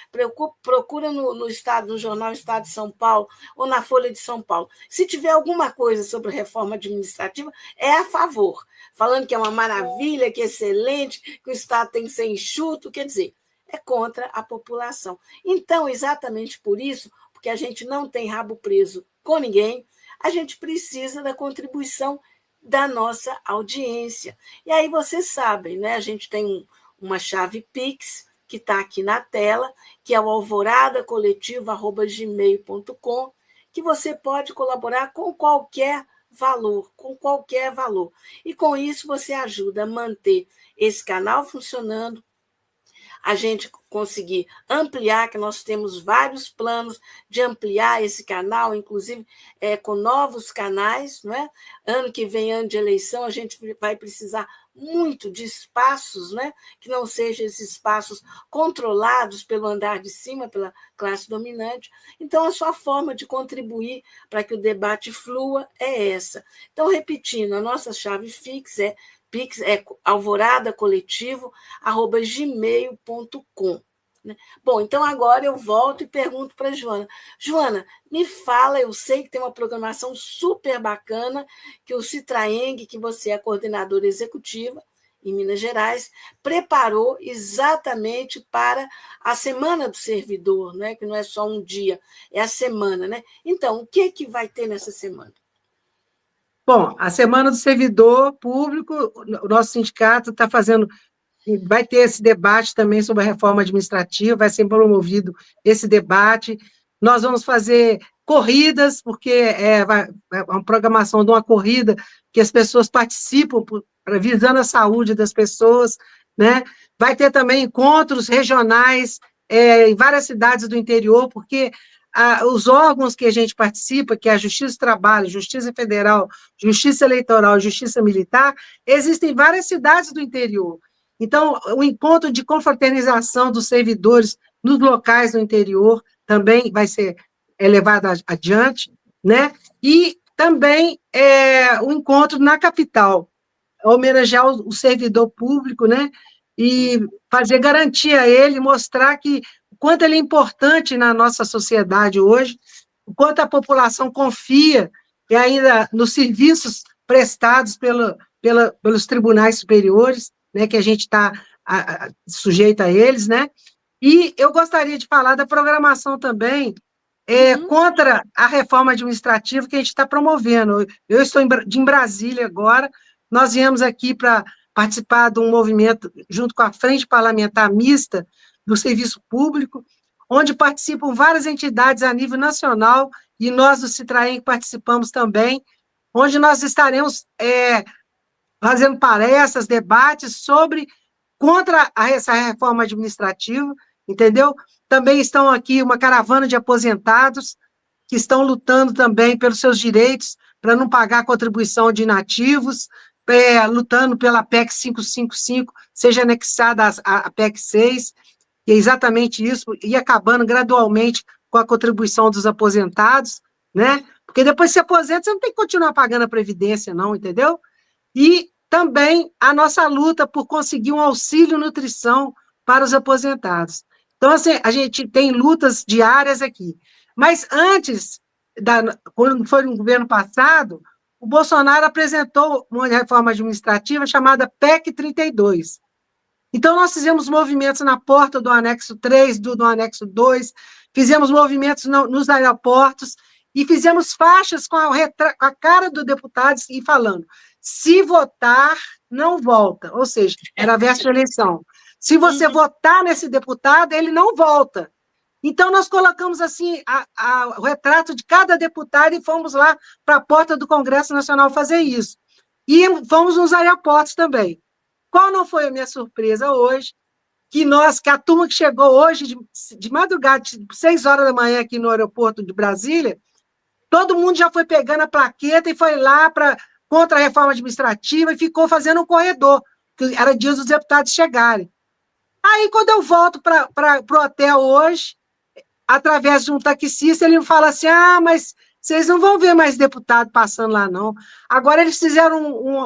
procura no Jornal Estado de São Paulo, ou na Folha de São Paulo. Se tiver alguma coisa sobre reforma administrativa, é a favor, falando que é uma maravilha, que é excelente, que o Estado tem que ser enxuto, quer dizer, é contra a população. Então, exatamente por isso, porque a gente não tem rabo preso com ninguém, a gente precisa da contribuição da nossa audiência. E aí vocês sabem, né? A gente tem uma chave Pix, que está aqui na tela, que é o alvoradacoletivo@gmail.com, que você pode colaborar com qualquer valor, E com isso você ajuda a manter esse canal funcionando, a gente conseguir ampliar, que nós temos vários planos de ampliar esse canal, inclusive com novos canais, não é? Ano que vem, ano de eleição, a gente vai precisar muito de espaços, né? Que não sejam esses espaços controlados pelo andar de cima, pela classe dominante. Então, a sua forma de contribuir para que o debate flua é essa. Então, repetindo, a nossa chave Pix é alvoradacoletivo@gmail.com. Bom, então agora eu volto e pergunto para a Joana. Joana, me fala, eu sei que tem uma programação super bacana, que o Citraeng, que você é coordenadora executiva em Minas Gerais, preparou exatamente para a Semana do Servidor, né? Que não é só um dia, é a semana, né? Então, o que vai ter nessa semana?
Bom, a Semana do Servidor Público, o nosso sindicato está fazendo, vai ter esse debate também sobre a reforma administrativa, vai ser promovido esse debate. Nós vamos fazer corridas, porque é uma programação de uma corrida que as pessoas participam, visando a saúde das pessoas, né? Vai ter também encontros regionais em várias cidades do interior, porque os órgãos que a gente participa, que é a Justiça do Trabalho, Justiça Federal, Justiça Eleitoral, Justiça Militar, existem em várias cidades do interior. Então, o encontro de confraternização dos servidores nos locais do interior também vai ser levado adiante, né? E também o encontro na capital. homenagear o servidor público, né? E fazer garantia a ele, mostrar que o quanto ele é importante na nossa sociedade hoje, o quanto a população confia e ainda nos serviços prestados pelos tribunais superiores, né, que a gente está sujeito a eles, né? E eu gostaria de falar da programação também contra a reforma administrativa que a gente está promovendo. Eu estou em Brasília agora, nós viemos aqui para participar de um movimento junto com a Frente Parlamentar Mista do Serviço Público, onde participam várias entidades a nível nacional, e nós do Citraeng participamos também, onde nós estaremos fazendo palestras, debates contra essa reforma administrativa, entendeu? Também estão aqui uma caravana de aposentados que estão lutando também pelos seus direitos para não pagar contribuição de inativos, lutando pela PEC 555, seja anexada à PEC 6, que é exatamente isso, e acabando gradualmente com a contribuição dos aposentados, né? Porque depois que se aposenta, você não tem que continuar pagando a Previdência, não, entendeu? E também a nossa luta por conseguir um auxílio nutrição para os aposentados. Então, assim, a gente tem lutas diárias aqui. Mas antes, quando foi no governo passado, o Bolsonaro apresentou uma reforma administrativa chamada PEC 32. Então, nós fizemos movimentos na porta do anexo 3, do anexo 2, fizemos movimentos nos aeroportos e fizemos faixas com a cara do deputado e falando, se votar, não volta. Ou seja, era véspera de eleição. Se você votar nesse deputado, ele não volta. Então, nós colocamos assim o retrato de cada deputado e fomos lá para a porta do Congresso Nacional fazer isso. E fomos nos aeroportos também. Qual não foi a minha surpresa hoje? Que a turma que chegou hoje, de madrugada, 6 horas da manhã, aqui no aeroporto de Brasília, todo mundo já foi pegando a plaqueta e foi lá contra a reforma administrativa e ficou fazendo um corredor, que era dia dos deputados chegarem. Aí, quando eu volto para o hotel hoje, através de um taxista, ele me fala assim, mas vocês não vão ver mais deputado passando lá, não. Agora eles fizeram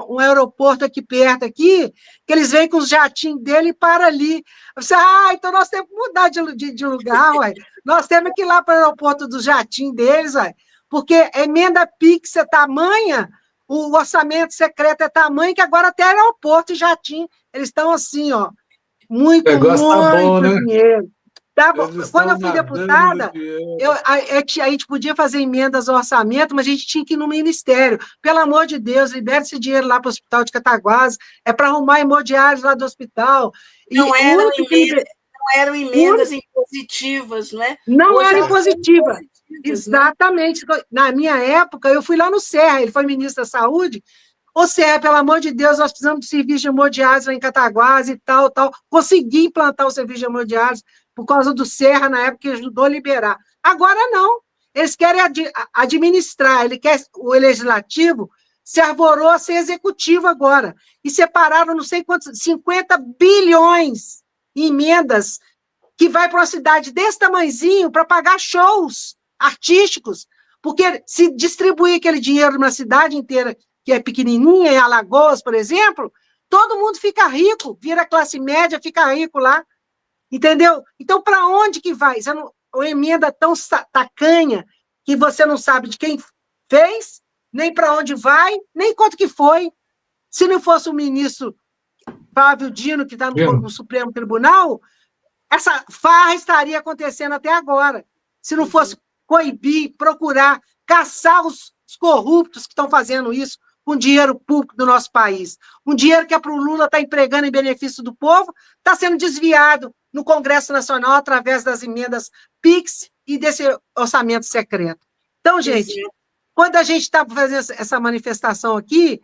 um aeroporto aqui perto, que eles vêm com os jatinhos dele e param ali. Eu disse, então nós temos que mudar de lugar, ué. Nós temos que ir lá para o aeroporto dos jatinhos deles, ué. Porque a emenda PIX é tamanha, o orçamento secreto é tamanho, que agora até aeroporto e jatinho, eles estão assim, muito
bom, né?
dinheiro. Quando eu fui deputada, a gente podia fazer emendas ao orçamento, mas a gente tinha que ir no ministério. Pelo amor de Deus, libera esse dinheiro lá para o hospital de Cataguases, é para arrumar hemodiálise lá do hospital.
Não eram emendas impositivas, né?
Não eram impositivas. Exatamente. Né? Na minha época, eu fui lá no Serra, ele foi ministro da Saúde. Ô, Serra, pelo amor de Deus, nós precisamos de serviço de hemodiálise lá em Cataguases e tal. Consegui implantar o serviço de hemodiálise por causa do Serra, na época, que ajudou a liberar. Agora, não. Eles querem administrar, o legislativo se arvorou a ser executivo agora. E separaram não sei quantos, 50 bilhões em emendas que vai para uma cidade desse tamanhozinho para pagar shows artísticos. Porque se distribuir aquele dinheiro na cidade inteira, que é pequenininha, em Alagoas, por exemplo, todo mundo fica rico, vira classe média, fica rico lá. Entendeu? Então, para onde que vai? Uma emenda tão tacanha que você não sabe de quem fez, nem para onde vai, nem quanto que foi. Se não fosse o ministro Flávio Dino, que está no Supremo Tribunal, essa farra estaria acontecendo até agora. Se não fosse coibir, procurar, caçar os corruptos que estão fazendo isso com dinheiro público do nosso país. Um dinheiro que é para o Lula estar empregando em benefício do povo, está sendo desviado no Congresso Nacional através das emendas PIX e desse orçamento secreto. Então, gente, quando a gente está fazendo essa manifestação aqui,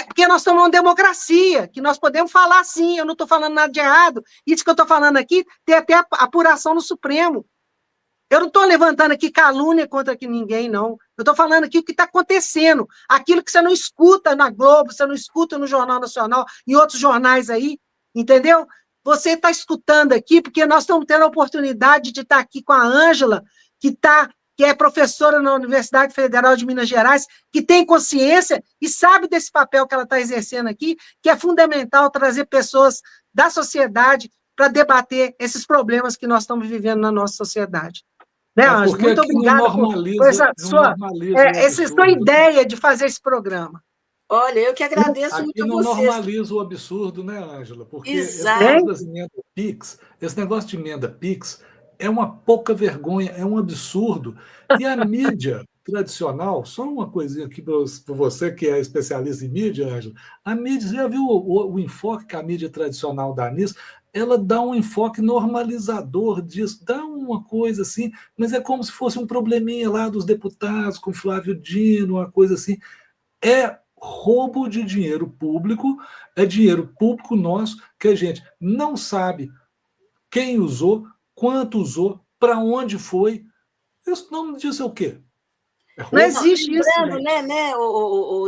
porque nós estamos numa democracia, que nós podemos falar assim, eu não estou falando nada de errado. Isso que eu estou falando aqui tem até apuração no Supremo. Eu não estou levantando aqui calúnia contra ninguém, não. Eu estou falando aqui o que está acontecendo, aquilo que você não escuta na Globo, você não escuta no Jornal Nacional, em outros jornais aí, entendeu? Você está escutando aqui porque nós estamos tendo a oportunidade de estar aqui com a Ângela, que está que é professora na Universidade Federal de Minas Gerais, que tem consciência e sabe desse papel que ela está exercendo aqui, que é fundamental trazer pessoas da sociedade para debater esses problemas que nós estamos vivendo na nossa sociedade. Né, Ângelo?
Porque
muito
aqui
obrigada por essa sua ideia de fazer esse programa.
Olha, eu que agradeço
aqui
muito a
não
vocês.
normaliza o absurdo, né, Ângela? Porque
Exato.
esse negócio de emenda PIX é uma pouca vergonha, é um absurdo. E a mídia tradicional, só uma coisinha aqui para você que é especialista em mídia, Ângela, a mídia, você já viu o enfoque que a mídia tradicional dá nisso? Ela dá um enfoque normalizador disso, dá uma coisa assim, mas é como se fosse um probleminha lá dos deputados com Flávio Dino, uma coisa assim. É roubo de dinheiro público, é dinheiro público nosso que a gente não sabe quem usou, quanto usou, para onde foi. Isso não diz o quê?
Não existe isso.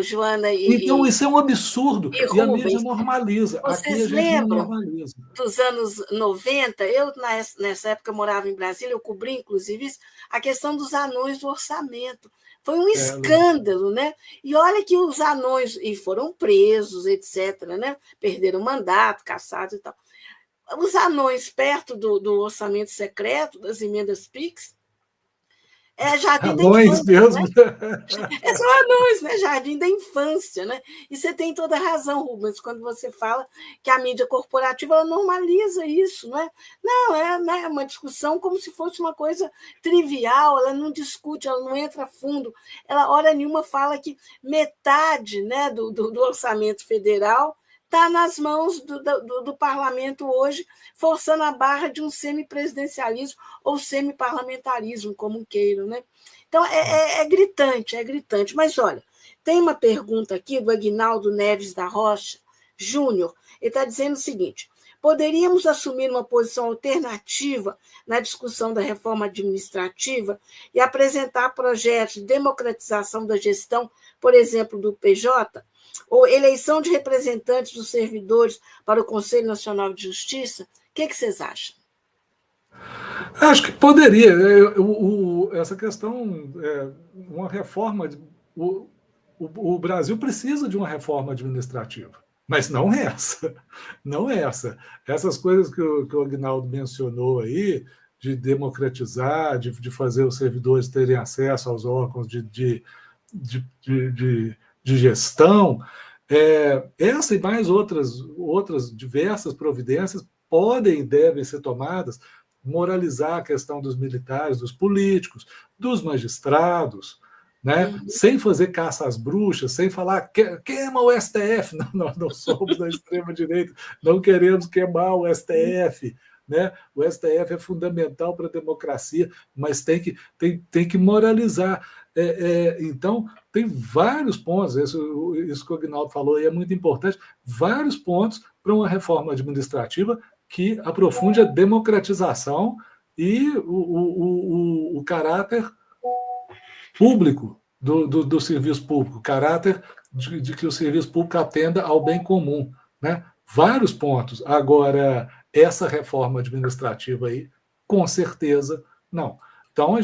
Joana
então, isso é um absurdo.
E
a mídia normaliza.
Vocês
aqui a gente não normaliza.
Dos anos 90, eu, nessa época, morava em Brasília, eu cobri, inclusive, isso, a questão dos anões do orçamento. Foi um escândalo, né? E olha que os anões e foram presos, etc., né? Perderam mandato, caçados e tal. Os anões perto do orçamento secreto, das emendas PIX, é jardim da infância.
Mesmo.
Né? São anões, né? Jardim da infância, né? E você tem toda a razão, Rubens, quando você fala que a mídia corporativa ela normaliza isso, não é? Não, é uma discussão como se fosse uma coisa trivial, ela não discute, ela não entra a fundo. Ela, hora nenhuma, fala que metade, né, do orçamento federal está nas mãos do parlamento hoje, forçando a barra de um semipresidencialismo ou semiparlamentarismo, como queiram. Né? Então, é gritante. Mas, olha, tem uma pergunta aqui do Aguinaldo Neves da Rocha Júnior. Ele está dizendo o seguinte: poderíamos assumir uma posição alternativa na discussão da reforma administrativa e apresentar projetos de democratização da gestão, por exemplo, do PJ, ou eleição de representantes dos servidores para o Conselho Nacional de Justiça? O que vocês acham?
Acho que poderia. Essa questão, uma reforma. O Brasil precisa de uma reforma administrativa, mas não essa. Não essa. Essas coisas que o Aguinaldo mencionou aí, de democratizar, de fazer os servidores terem acesso aos órgãos de gestão, essa e mais outras diversas providências podem e devem ser tomadas, moralizar a questão dos militares, dos políticos, dos magistrados, né? Sem fazer caça às bruxas, sem falar queima o STF. Não, nós não somos da extrema-direita, não queremos queimar o STF. Né? O STF é fundamental para a democracia, mas tem que moralizar. Então, tem vários pontos, isso que o Aguinaldo falou aí é muito importante, vários pontos para uma reforma administrativa que aprofunde a democratização e o caráter público do serviço público, o caráter de que o serviço público atenda ao bem comum. Né? Vários pontos. Agora, essa reforma administrativa aí, com certeza, não. Então,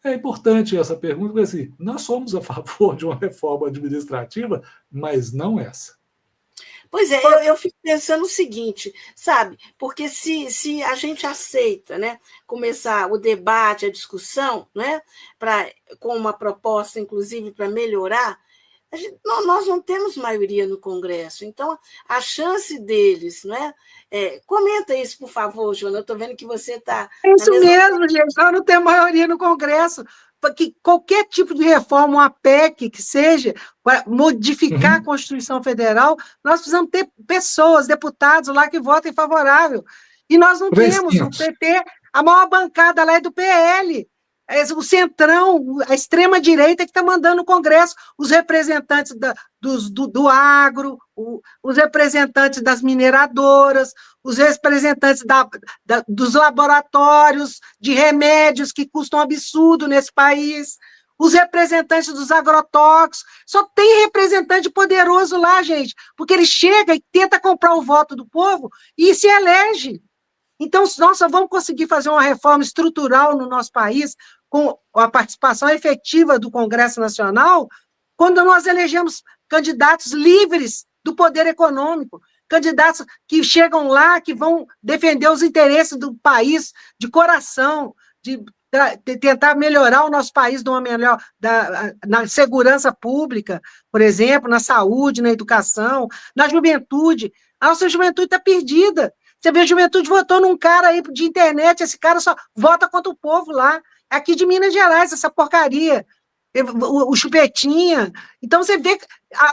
é importante essa pergunta, porque assim, nós somos a favor de uma reforma administrativa, mas não essa.
Pois é, eu fico pensando o seguinte, sabe? Porque se a gente aceita, né, começar o debate, a discussão, né, com uma proposta, inclusive, para melhorar, nós não temos maioria no Congresso. Então, a chance deles, né? Comenta isso, por favor, Joana. Eu estou vendo que você está.
É isso mesmo, gente. Nós não temos maioria no Congresso. Que qualquer tipo de reforma, uma PEC que seja, para modificar a Constituição Federal, nós precisamos ter pessoas, deputados lá que votem favorável. E nós não temos. O PT, a maior bancada lá é do PL. O Centrão, a extrema-direita que está mandando no Congresso os representantes do agro, os representantes das mineradoras, os representantes dos laboratórios de remédios que custam um absurdo nesse país, os representantes dos agrotóxicos. Só tem representante poderoso lá, gente, porque ele chega e tenta comprar o voto do povo e se elege. Então, nós só vamos conseguir fazer uma reforma estrutural no nosso país com a participação efetiva do Congresso Nacional, quando nós elegemos candidatos livres do poder econômico, candidatos que chegam lá, que vão defender os interesses do país de coração, de tentar melhorar o nosso país de uma melhor, na segurança pública, por exemplo, na saúde, na educação, na juventude. A nossa juventude está perdida. Você vê, a juventude votou num cara aí de internet, esse cara só vota contra o povo lá. É aqui de Minas Gerais, essa porcaria. O Chupetinha. Então, você vê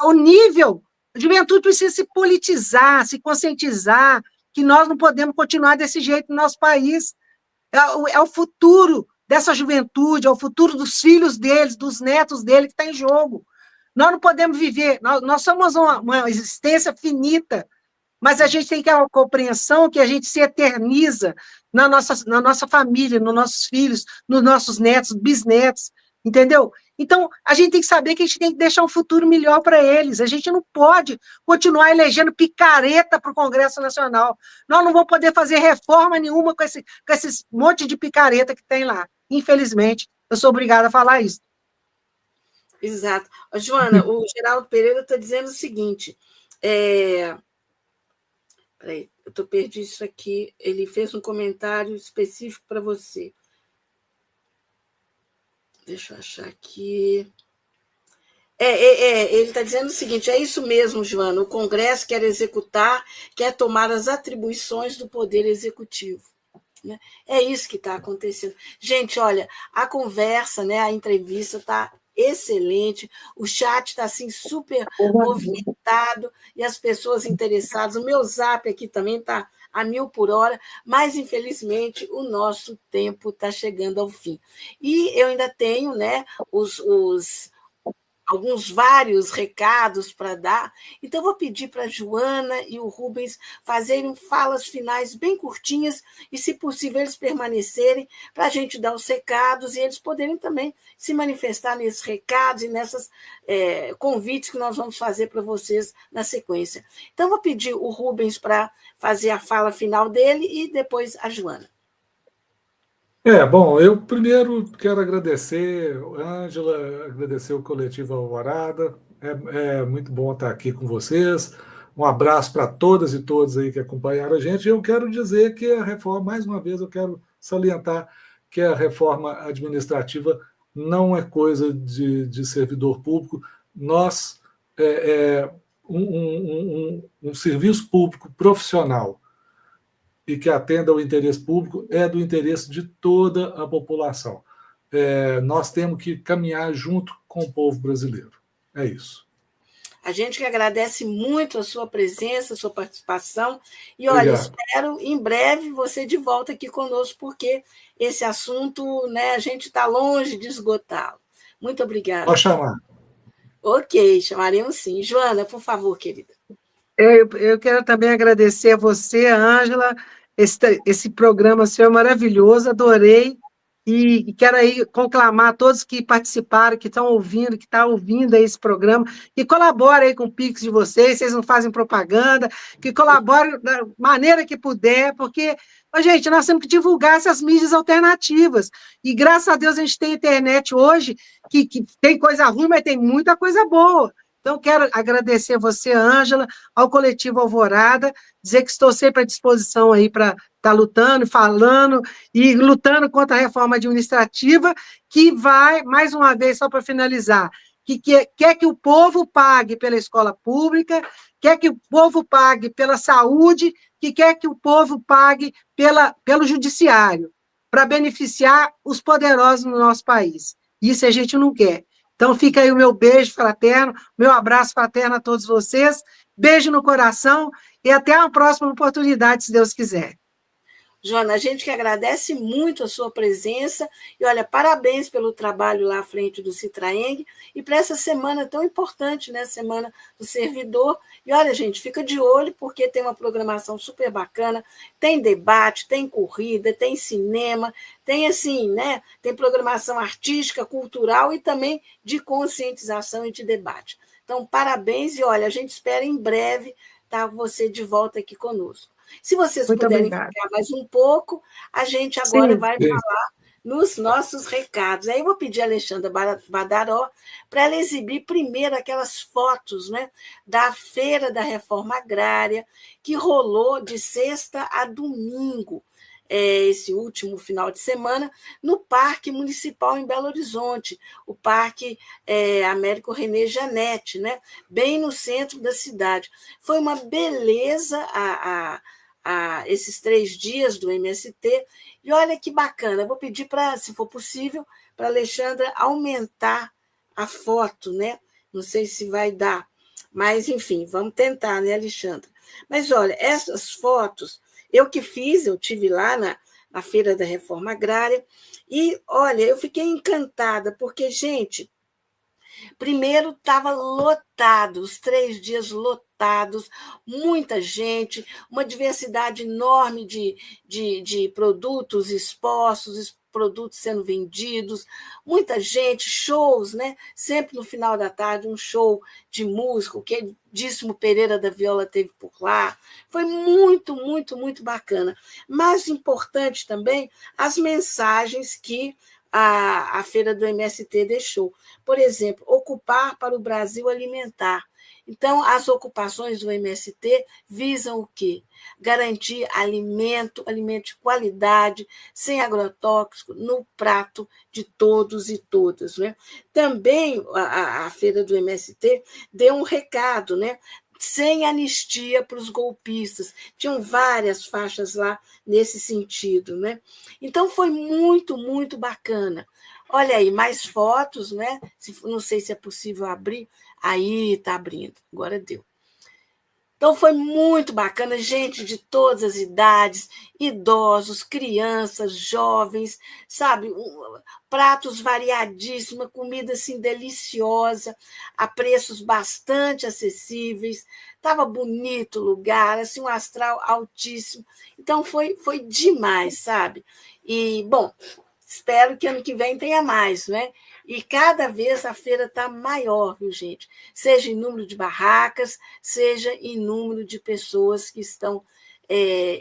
o nível. A juventude precisa se politizar, se conscientizar, que nós não podemos continuar desse jeito no nosso país. É o futuro dessa juventude, é o futuro dos filhos deles, dos netos dele que está em jogo. Nós não podemos viver, nós somos uma existência finita, mas a gente tem que ter a compreensão que a gente se eterniza na nossa família, nos nossos filhos, nos nossos netos, bisnetos, entendeu? Então, a gente tem que saber que a gente tem que deixar um futuro melhor para eles. A gente não pode continuar elegendo picareta para o Congresso Nacional. Nós não vamos poder fazer reforma nenhuma com esse monte de picareta que tem lá. Infelizmente, eu sou obrigada a falar isso.
Exato. Joana, o Geraldo Pereira está dizendo o seguinte... Peraí, eu perdi isso aqui. Ele fez um comentário específico para você. Deixa eu achar aqui. Ele está dizendo o seguinte: é isso mesmo, Joana. O Congresso quer executar, quer tomar as atribuições do Poder Executivo. Né? É isso que está acontecendo. Gente, olha, a conversa, né, a entrevista está excelente, o chat está assim, super movimentado, e as pessoas interessadas. O meu zap aqui também está a 1000 por hora, mas, infelizmente, o nosso tempo está chegando ao fim. E eu ainda tenho, né, alguns vários recados para dar, então vou pedir para a Joana e o Rubens fazerem falas finais bem curtinhas e, se possível, eles permanecerem para a gente dar os recados e eles poderem também se manifestar nesses recados e nesses convites que nós vamos fazer para vocês na sequência. Então, vou pedir o Rubens para fazer a fala final dele e depois a Joana.
Bom, eu primeiro quero agradecer a Ângela, agradecer o Coletivo Alvorada. É muito bom estar aqui com vocês. Um abraço para todas e todos aí que acompanharam a gente. Eu quero dizer que a reforma, mais uma vez, eu quero salientar que a reforma administrativa não é coisa de servidor público. Nós, um serviço público profissional e que atenda ao interesse público, é do interesse de toda a população. Nós temos que caminhar junto com o povo brasileiro. É isso.
A gente que agradece muito a sua presença, a sua participação, e olha, espero em breve você de volta aqui conosco, porque esse assunto, né, a gente está longe de esgotá-lo. Muito obrigada.
Pode chamar.
Ok, chamaremos sim. Joana, por favor, querida.
Eu quero também agradecer a você, Ângela. Esse programa seu é maravilhoso, adorei, e quero aí conclamar todos que participaram, que estão ouvindo, que estão ouvindo aí esse programa, que colaborem aí com o Pix de vocês não fazem propaganda, que colaborem da maneira que puder, porque, gente, nós temos que divulgar essas mídias alternativas, e graças a Deus a gente tem internet hoje, que tem coisa ruim, mas tem muita coisa boa. Então, quero agradecer a você, Ângela, ao Coletivo Alvorada, dizer que estou sempre à disposição aí para estar lutando, falando e lutando contra a reforma administrativa, que vai, mais uma vez, só para finalizar, que quer que o povo pague pela escola pública, quer que o povo pague pela saúde, que quer que o povo pague pelo judiciário, para beneficiar os poderosos no nosso país. Isso a gente não quer. Então, fica aí o meu beijo fraterno, meu abraço fraterno a todos vocês, beijo no coração e até a próxima oportunidade, se Deus quiser.
Joana, a gente que agradece muito a sua presença e, olha, parabéns pelo trabalho lá à frente do Citraeng e para essa semana tão importante, né, Semana do Servidor. E, olha, gente, fica de olho porque tem uma programação super bacana, tem debate, tem corrida, tem cinema, tem assim, né, tem programação artística, cultural e também de conscientização e de debate. Então, parabéns e, olha, a gente espera em breve estar você de volta aqui conosco. Se vocês puderem ficar mais um pouco, a gente agora vai falar nos nossos recados. Aí eu vou pedir a Alexandra Badaró para ela exibir primeiro aquelas fotos, né, da Feira da Reforma Agrária, que rolou de sexta a domingo, esse último final de semana, no Parque Municipal em Belo Horizonte, o Parque Américo René Janete, né, bem no centro da cidade. Foi uma beleza esses 3 dias do MST, e olha que bacana, eu vou pedir para, se for possível, para a Alexandra aumentar a foto, né? Não sei se vai dar, mas, enfim, vamos tentar, né, Alexandra? Mas, olha, essas fotos, eu que fiz, eu estive lá na Feira da Reforma Agrária, e, olha, eu fiquei encantada, porque, gente, primeiro estava lotado, os 3 dias lotados, muita gente, uma diversidade enorme de produtos expostos, produtos sendo vendidos, muita gente, shows, né? Sempre no final da tarde, um show de música, o que Díssimo Pereira da Viola teve por lá. Foi muito, muito, muito bacana. Mais importante também, as mensagens que a Feira do MST deixou. Por exemplo, ocupar para o Brasil alimentar. Então, as ocupações do MST visam o quê? Garantir alimento de qualidade, sem agrotóxico, no prato de todos e todas. Né? Também a Feira do MST deu um recado, né? Sem anistia para os golpistas. Tinham várias faixas lá nesse sentido. Né? Então, foi muito, muito bacana. Olha aí, mais fotos, né? Não sei se é possível abrir. Aí está abrindo, agora deu. Então, foi muito bacana, gente de todas as idades, idosos, crianças, jovens, sabe? Pratos variadíssimos, comida assim, deliciosa, a preços bastante acessíveis. Estava bonito o lugar, assim, um astral altíssimo. Então, foi demais, sabe? E, bom, espero que ano que vem tenha mais, né? E cada vez a feira está maior, viu, gente? Seja em número de barracas, seja em número de pessoas que estão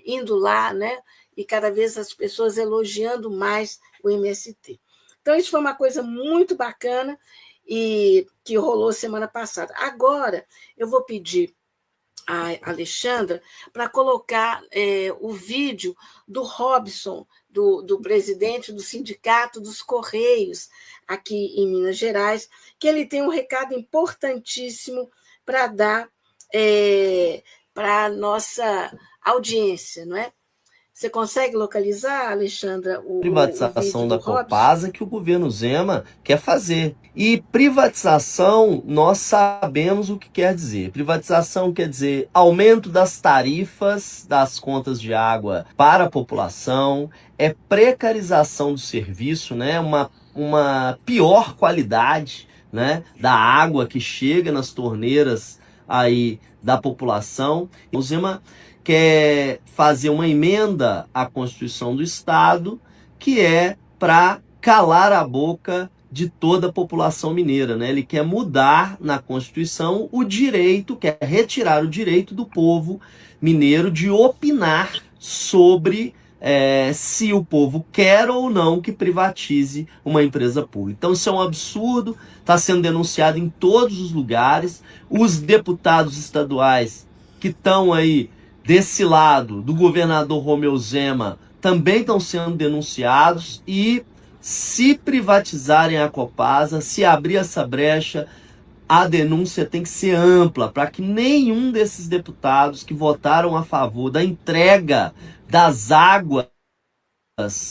indo lá, né? E cada vez as pessoas elogiando mais o MST. Então, isso foi uma coisa muito bacana e que rolou semana passada. Agora, eu vou pedir a Alexandra para colocar o vídeo do Robson, do presidente do Sindicato dos Correios, aqui em Minas Gerais, que ele tem um recado importantíssimo para dar para a nossa audiência, não é? Você consegue localizar, Alexandra, o
privatização
vídeo
da
do Robson?
Copasa que o governo Zema quer fazer. E privatização, nós sabemos o que quer dizer. Privatização quer dizer aumento das tarifas das contas de água para a população, é precarização do serviço, né? Uma pior qualidade, né, da água que chega nas torneiras aí da população. O Zema quer fazer uma emenda à Constituição do Estado que é para calar a boca de toda a população mineira, né? Ele quer mudar na Constituição o direito, quer retirar o direito do povo mineiro de opinar sobre se o povo quer ou não que privatize uma empresa pública. Então isso é um absurdo, está sendo denunciado em todos os lugares. Os deputados estaduais que estão aí desse lado do governador Romeu Zema também estão sendo denunciados e se privatizarem a Copasa, se abrir essa brecha, a denúncia tem que ser ampla para que nenhum desses deputados que votaram a favor da entrega das águas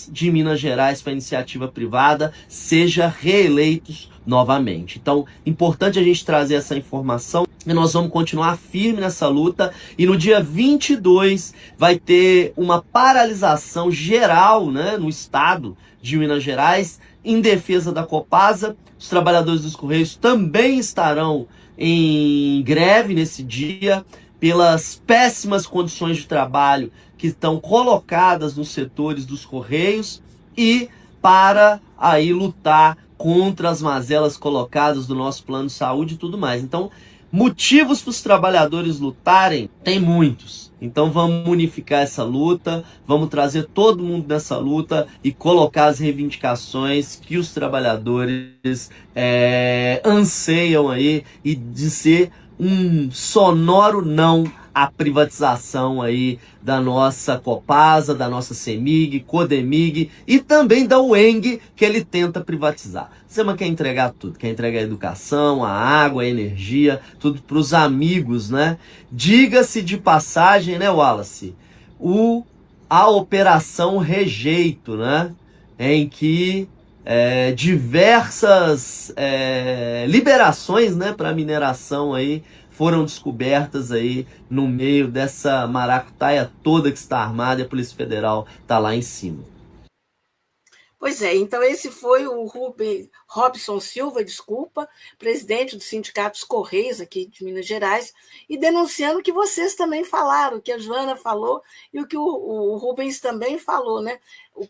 de Minas Gerais para iniciativa privada seja reeleitos novamente. Então, importante a gente trazer essa informação e nós vamos continuar firme nessa luta e no dia 22 vai ter uma paralisação geral, né, no estado de Minas Gerais em defesa da Copasa. Os trabalhadores dos Correios também estarão em greve nesse dia pelas péssimas condições de trabalho que estão colocadas nos setores dos Correios e para aí lutar contra as mazelas colocadas do nosso plano de saúde e tudo mais. Então, motivos para os trabalhadores lutarem tem muitos. Então vamos unificar essa luta, vamos trazer todo mundo nessa luta e colocar as reivindicações que os trabalhadores anseiam aí, e dizer um sonoro não à privatização aí da nossa Copasa, da nossa CEMIG, Codemig e também da UENG, que ele tenta privatizar. O SEMA quer entregar tudo, quer entregar a educação, a água, a energia, tudo para os amigos, né? Diga-se de passagem, né, Wallace? A Operação Rejeito, né? Em que diversas liberações, né, para mineração aí foram descobertas aí no meio dessa maracutaia toda que está armada, e a Polícia Federal está lá em cima.
Pois é, então esse foi o Robson Silva, presidente do Sindicato dos Correios aqui de Minas Gerais, e denunciando o que vocês também falaram, o que a Joana falou e o que o Rubens também falou, né?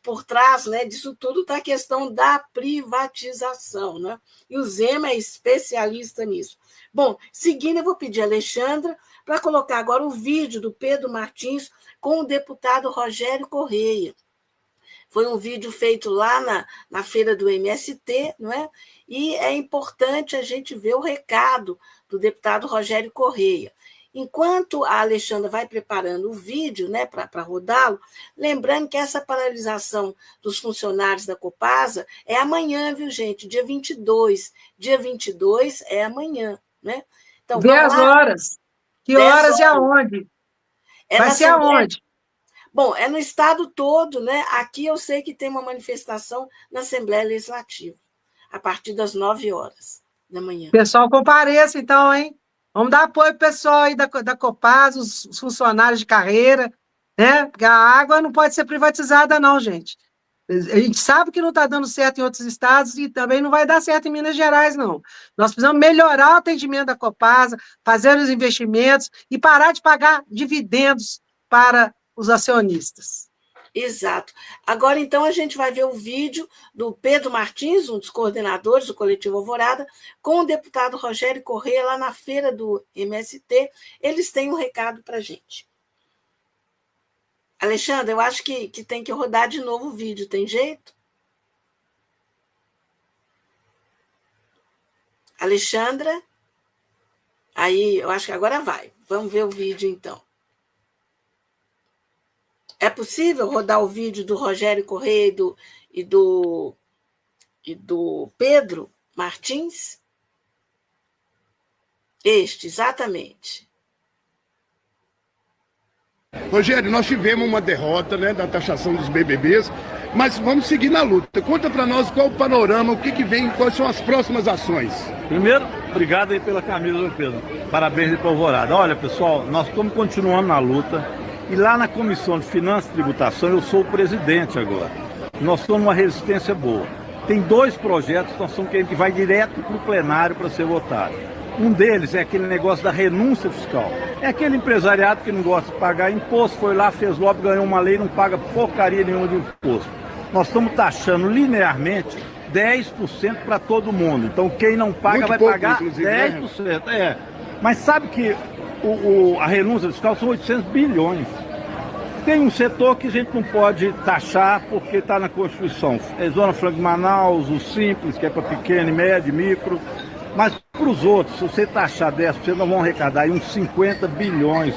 Por trás, né, disso tudo está a questão da privatização, né? E o Zema é especialista nisso. Bom, seguindo, eu vou pedir a Alexandra para colocar agora o vídeo do Pedro Martins com o deputado Rogério Correia. Foi um vídeo feito lá na feira do MST, não é? E é importante a gente ver o recado do deputado Rogério Correia. Enquanto a Alexandra vai preparando o vídeo, né, para rodá-lo, lembrando que essa paralisação dos funcionários da Copasa é amanhã, viu, gente? Dia 22. Dia 22 é amanhã, né? Então,
10 horas. Que horas e aonde? Vai ser aonde?
Bom, é no estado todo, né? Aqui eu sei que tem uma manifestação na Assembleia Legislativa, a partir das 9 horas da manhã.
Pessoal, compareça então, hein? Vamos dar apoio pro pessoal aí da Copasa, os funcionários de carreira, né? Porque a água não pode ser privatizada, não, gente. A gente sabe que não está dando certo em outros estados e também não vai dar certo em Minas Gerais, não. Nós precisamos melhorar o atendimento da Copasa, fazer os investimentos e parar de pagar dividendos para os acionistas.
Exato. Agora, então, a gente vai ver o vídeo do Pedro Martins, um dos coordenadores do Coletivo Alvorada, com o deputado Rogério Correia, lá na feira do MST. Eles têm um recado para a gente. Alexandre, eu acho que tem que rodar de novo o vídeo, tem jeito? Alexandra? Aí, eu acho que agora vai. Vamos ver o vídeo, então. É possível rodar o vídeo do Rogério Correia e do Pedro Martins? Exatamente.
Rogério, nós tivemos uma derrota, né, da taxação dos BBBs, mas vamos seguir na luta. Conta para nós qual o panorama, o que vem, quais são as próximas ações.
Primeiro, obrigado aí pela camisa, Pedro. Parabéns aí para Alvorada. Olha, pessoal, nós estamos continuando na luta. E lá na Comissão de Finanças e Tributação, eu sou o presidente agora. Nós somos uma resistência boa. Tem 2 projetos que nós estamos querendo que vai direto para o plenário para ser votado. Um deles é aquele negócio da renúncia fiscal. É aquele empresariado que não gosta de pagar imposto, foi lá, fez lobby, ganhou uma lei, não paga porcaria nenhuma de imposto. Nós estamos taxando linearmente 10% para todo mundo. Então quem não paga vai pagar 10%. Né? Mas sabe que a renúncia fiscal são 800 bilhões. Tem um setor que a gente não pode taxar porque está na Constituição. É Zona Franca de Manaus, o Simples, que é para pequeno, médio, micro. Mas para os outros, se você taxar 10%, nós vamos arrecadar aí uns 50 bilhões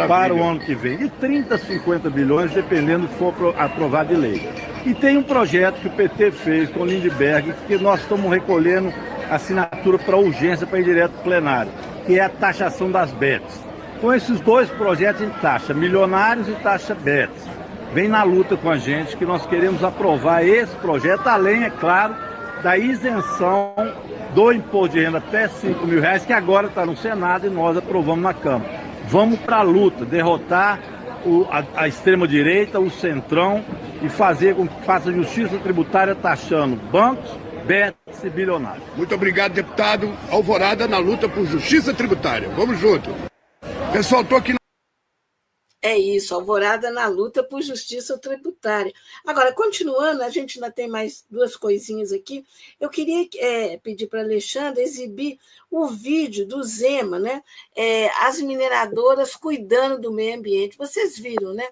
para o ano que vem. De 30 a 50 bilhões, dependendo do que for aprovado de lei. E tem um projeto que o PT fez com o Lindbergh, que nós estamos recolhendo assinatura para urgência para ir direto para o plenário, que é a taxação das bets. Com esses 2 projetos, a gente taxa milionários e taxa bets. Vem na luta com a gente, que nós queremos aprovar esse projeto, além, é claro, da isenção do imposto de renda até R$5 mil, que agora está no Senado e nós aprovamos na Câmara. Vamos para a luta, derrotar a extrema-direita, o centrão, e fazer com que faça justiça tributária taxando bancos, bets e bilionários.
Muito obrigado, deputado. Alvorada na luta por justiça tributária. Vamos junto. Pessoal, estou aqui.
É isso, Alvorada na luta por justiça tributária. Agora, continuando, a gente ainda tem mais duas coisinhas aqui. Eu queria pedir para a Alexandra exibir o vídeo do Zema, né? As mineradoras cuidando do meio ambiente. Vocês viram, né?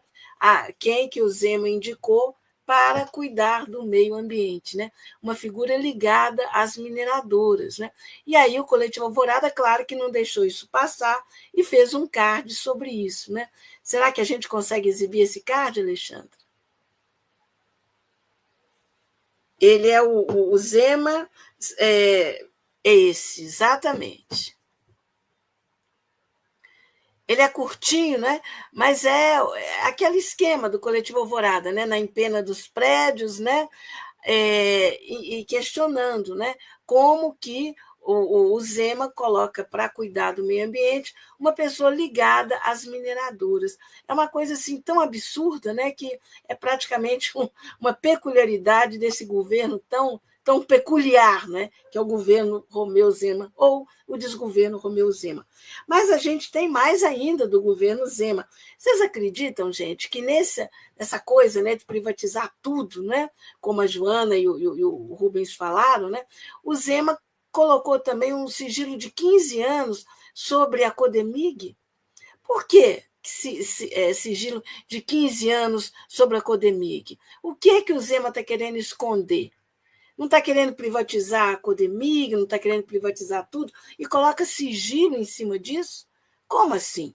Quem que o Zema indicou para cuidar do meio ambiente, né? Uma figura ligada às mineradoras, né? E aí o Coletivo Alvorada, claro que não deixou isso passar e fez um card sobre isso, né? Será que a gente consegue exibir esse card, Alexandre? Ele é o Zema, esse, exatamente. Ele é curtinho, né? Mas é aquele esquema do Coletivo Alvorada, né? Na empena dos prédios, né? E questionando, né? Como que o Zema coloca para cuidar do meio ambiente uma pessoa ligada às mineradoras. É uma coisa assim tão absurda, né? Que é praticamente uma peculiaridade desse governo tão peculiar, né? Que é o governo Romeu Zema, ou o desgoverno Romeu Zema. Mas a gente tem mais ainda do governo Zema. Vocês acreditam, gente, que nessa coisa, né, de privatizar tudo, né, como a Joana e o Rubens falaram, né, o Zema colocou também um sigilo de 15 anos sobre a Codemig? Por quê? Sigilo de 15 anos sobre a Codemig? O que o Zema está querendo esconder? Não está querendo privatizar a Codemig, não está querendo privatizar tudo, e coloca sigilo em cima disso? Como assim?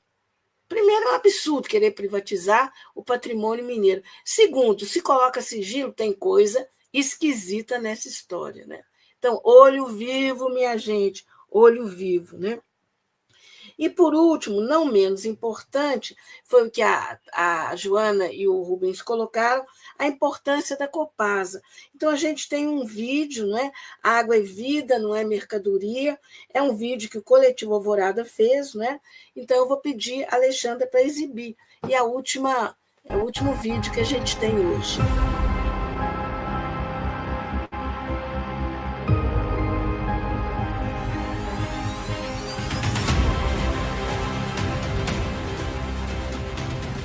Primeiro, é um absurdo querer privatizar o patrimônio mineiro. Segundo, se coloca sigilo, tem coisa esquisita nessa história, né? Então, olho vivo, minha gente, olho vivo, né? E, por último, não menos importante, foi o que a Joana e o Rubens colocaram, a importância da Copasa. Então, a gente tem um vídeo, né? Água é vida, não é mercadoria. É um vídeo que o Coletivo Alvorada fez, né? Então, eu vou pedir a Alexandra para exibir. E é o último vídeo que a gente tem hoje.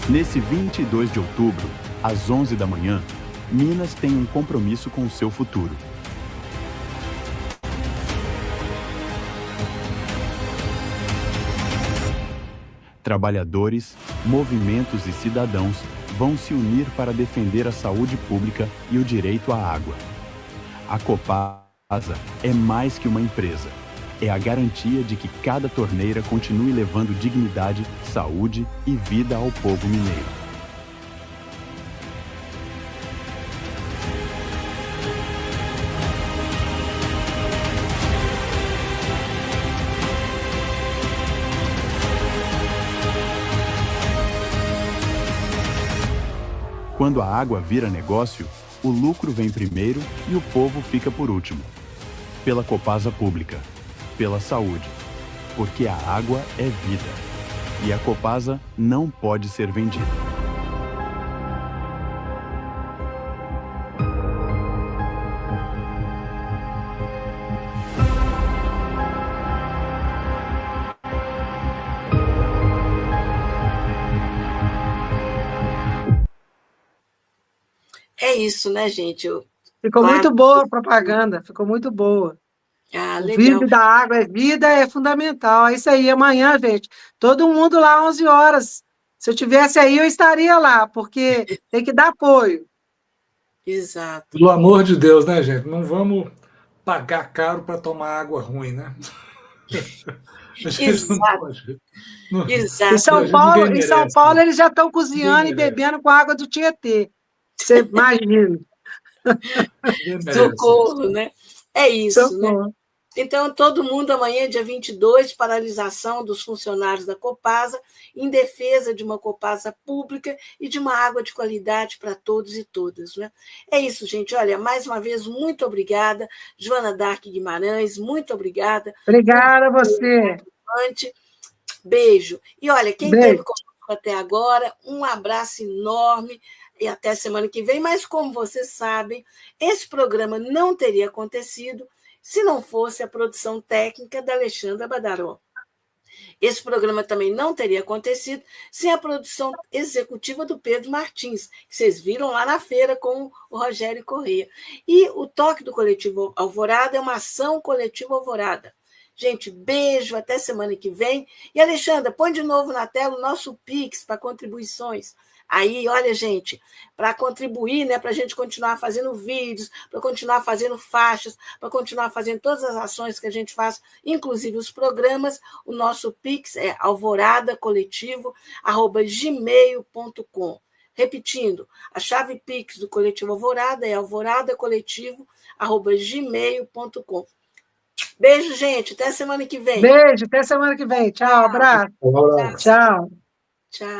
Nesse 22 de outubro, às 11 da manhã, Minas tem um compromisso com o seu futuro. Trabalhadores, movimentos e cidadãos vão se unir para defender a saúde pública e o direito à água. A Copasa é mais que uma empresa. É a garantia de que cada torneira continue levando dignidade, saúde e vida ao povo mineiro. Quando a água vira negócio, o lucro vem primeiro e o povo fica por último. Pela Copasa Pública. Pela saúde, porque a água é vida e a Copasa não pode ser vendida.
É isso, né, gente?
Ficou muito boa a propaganda, ficou muito boa.
Ah,
O
legal.
vídeo da água é vida, é fundamental. É isso aí, amanhã, gente. Todo mundo lá, 11 horas. Se eu tivesse aí, eu estaria lá, porque tem que dar apoio.
Exato.
Pelo amor de Deus, né, gente? Não vamos pagar caro para tomar água ruim, né? A gente
Exato.
não pode.
Exato.
Em São Paulo, eles já estão cozinhando e bebendo com água do Tietê. Você imagina.
Socorro, né? É isso,
Socorro.
né? Então, todo mundo amanhã, dia 22, paralisação dos funcionários da Copasa, em defesa de uma Copasa pública e de uma água de qualidade para todos e todas, né? É isso, gente. Olha, mais uma vez, muito obrigada. Joana Dark Guimarães, muito obrigada.
Obrigada a você.
Beijo. E olha, quem
Beijo.
teve conosco até agora, um abraço enorme e até semana que vem. Mas, como vocês sabem, esse programa não teria acontecido se não fosse a produção técnica da Alexandra Badaró. Esse programa também não teria acontecido sem a produção executiva do Pedro Martins, que vocês viram lá na feira com o Rogério Corrêa. E o Toque do Coletivo Alvorada é uma ação coletiva Alvorada. Gente, beijo, até semana que vem. E, Alexandra, põe de novo na tela o nosso Pix para contribuições. Aí, olha, gente, para contribuir, né, para a gente continuar fazendo vídeos, para continuar fazendo faixas, para continuar fazendo todas as ações que a gente faz, inclusive os programas, o nosso Pix é alvoradacoletivo@gmail.com. Repetindo, a chave Pix do Coletivo Alvorada é alvoradacoletivo@gmail.com. Beijo, gente. Até semana que vem.
Beijo, até semana que vem. Tchau, abraço.
Um abraço.
Tchau.
Tchau.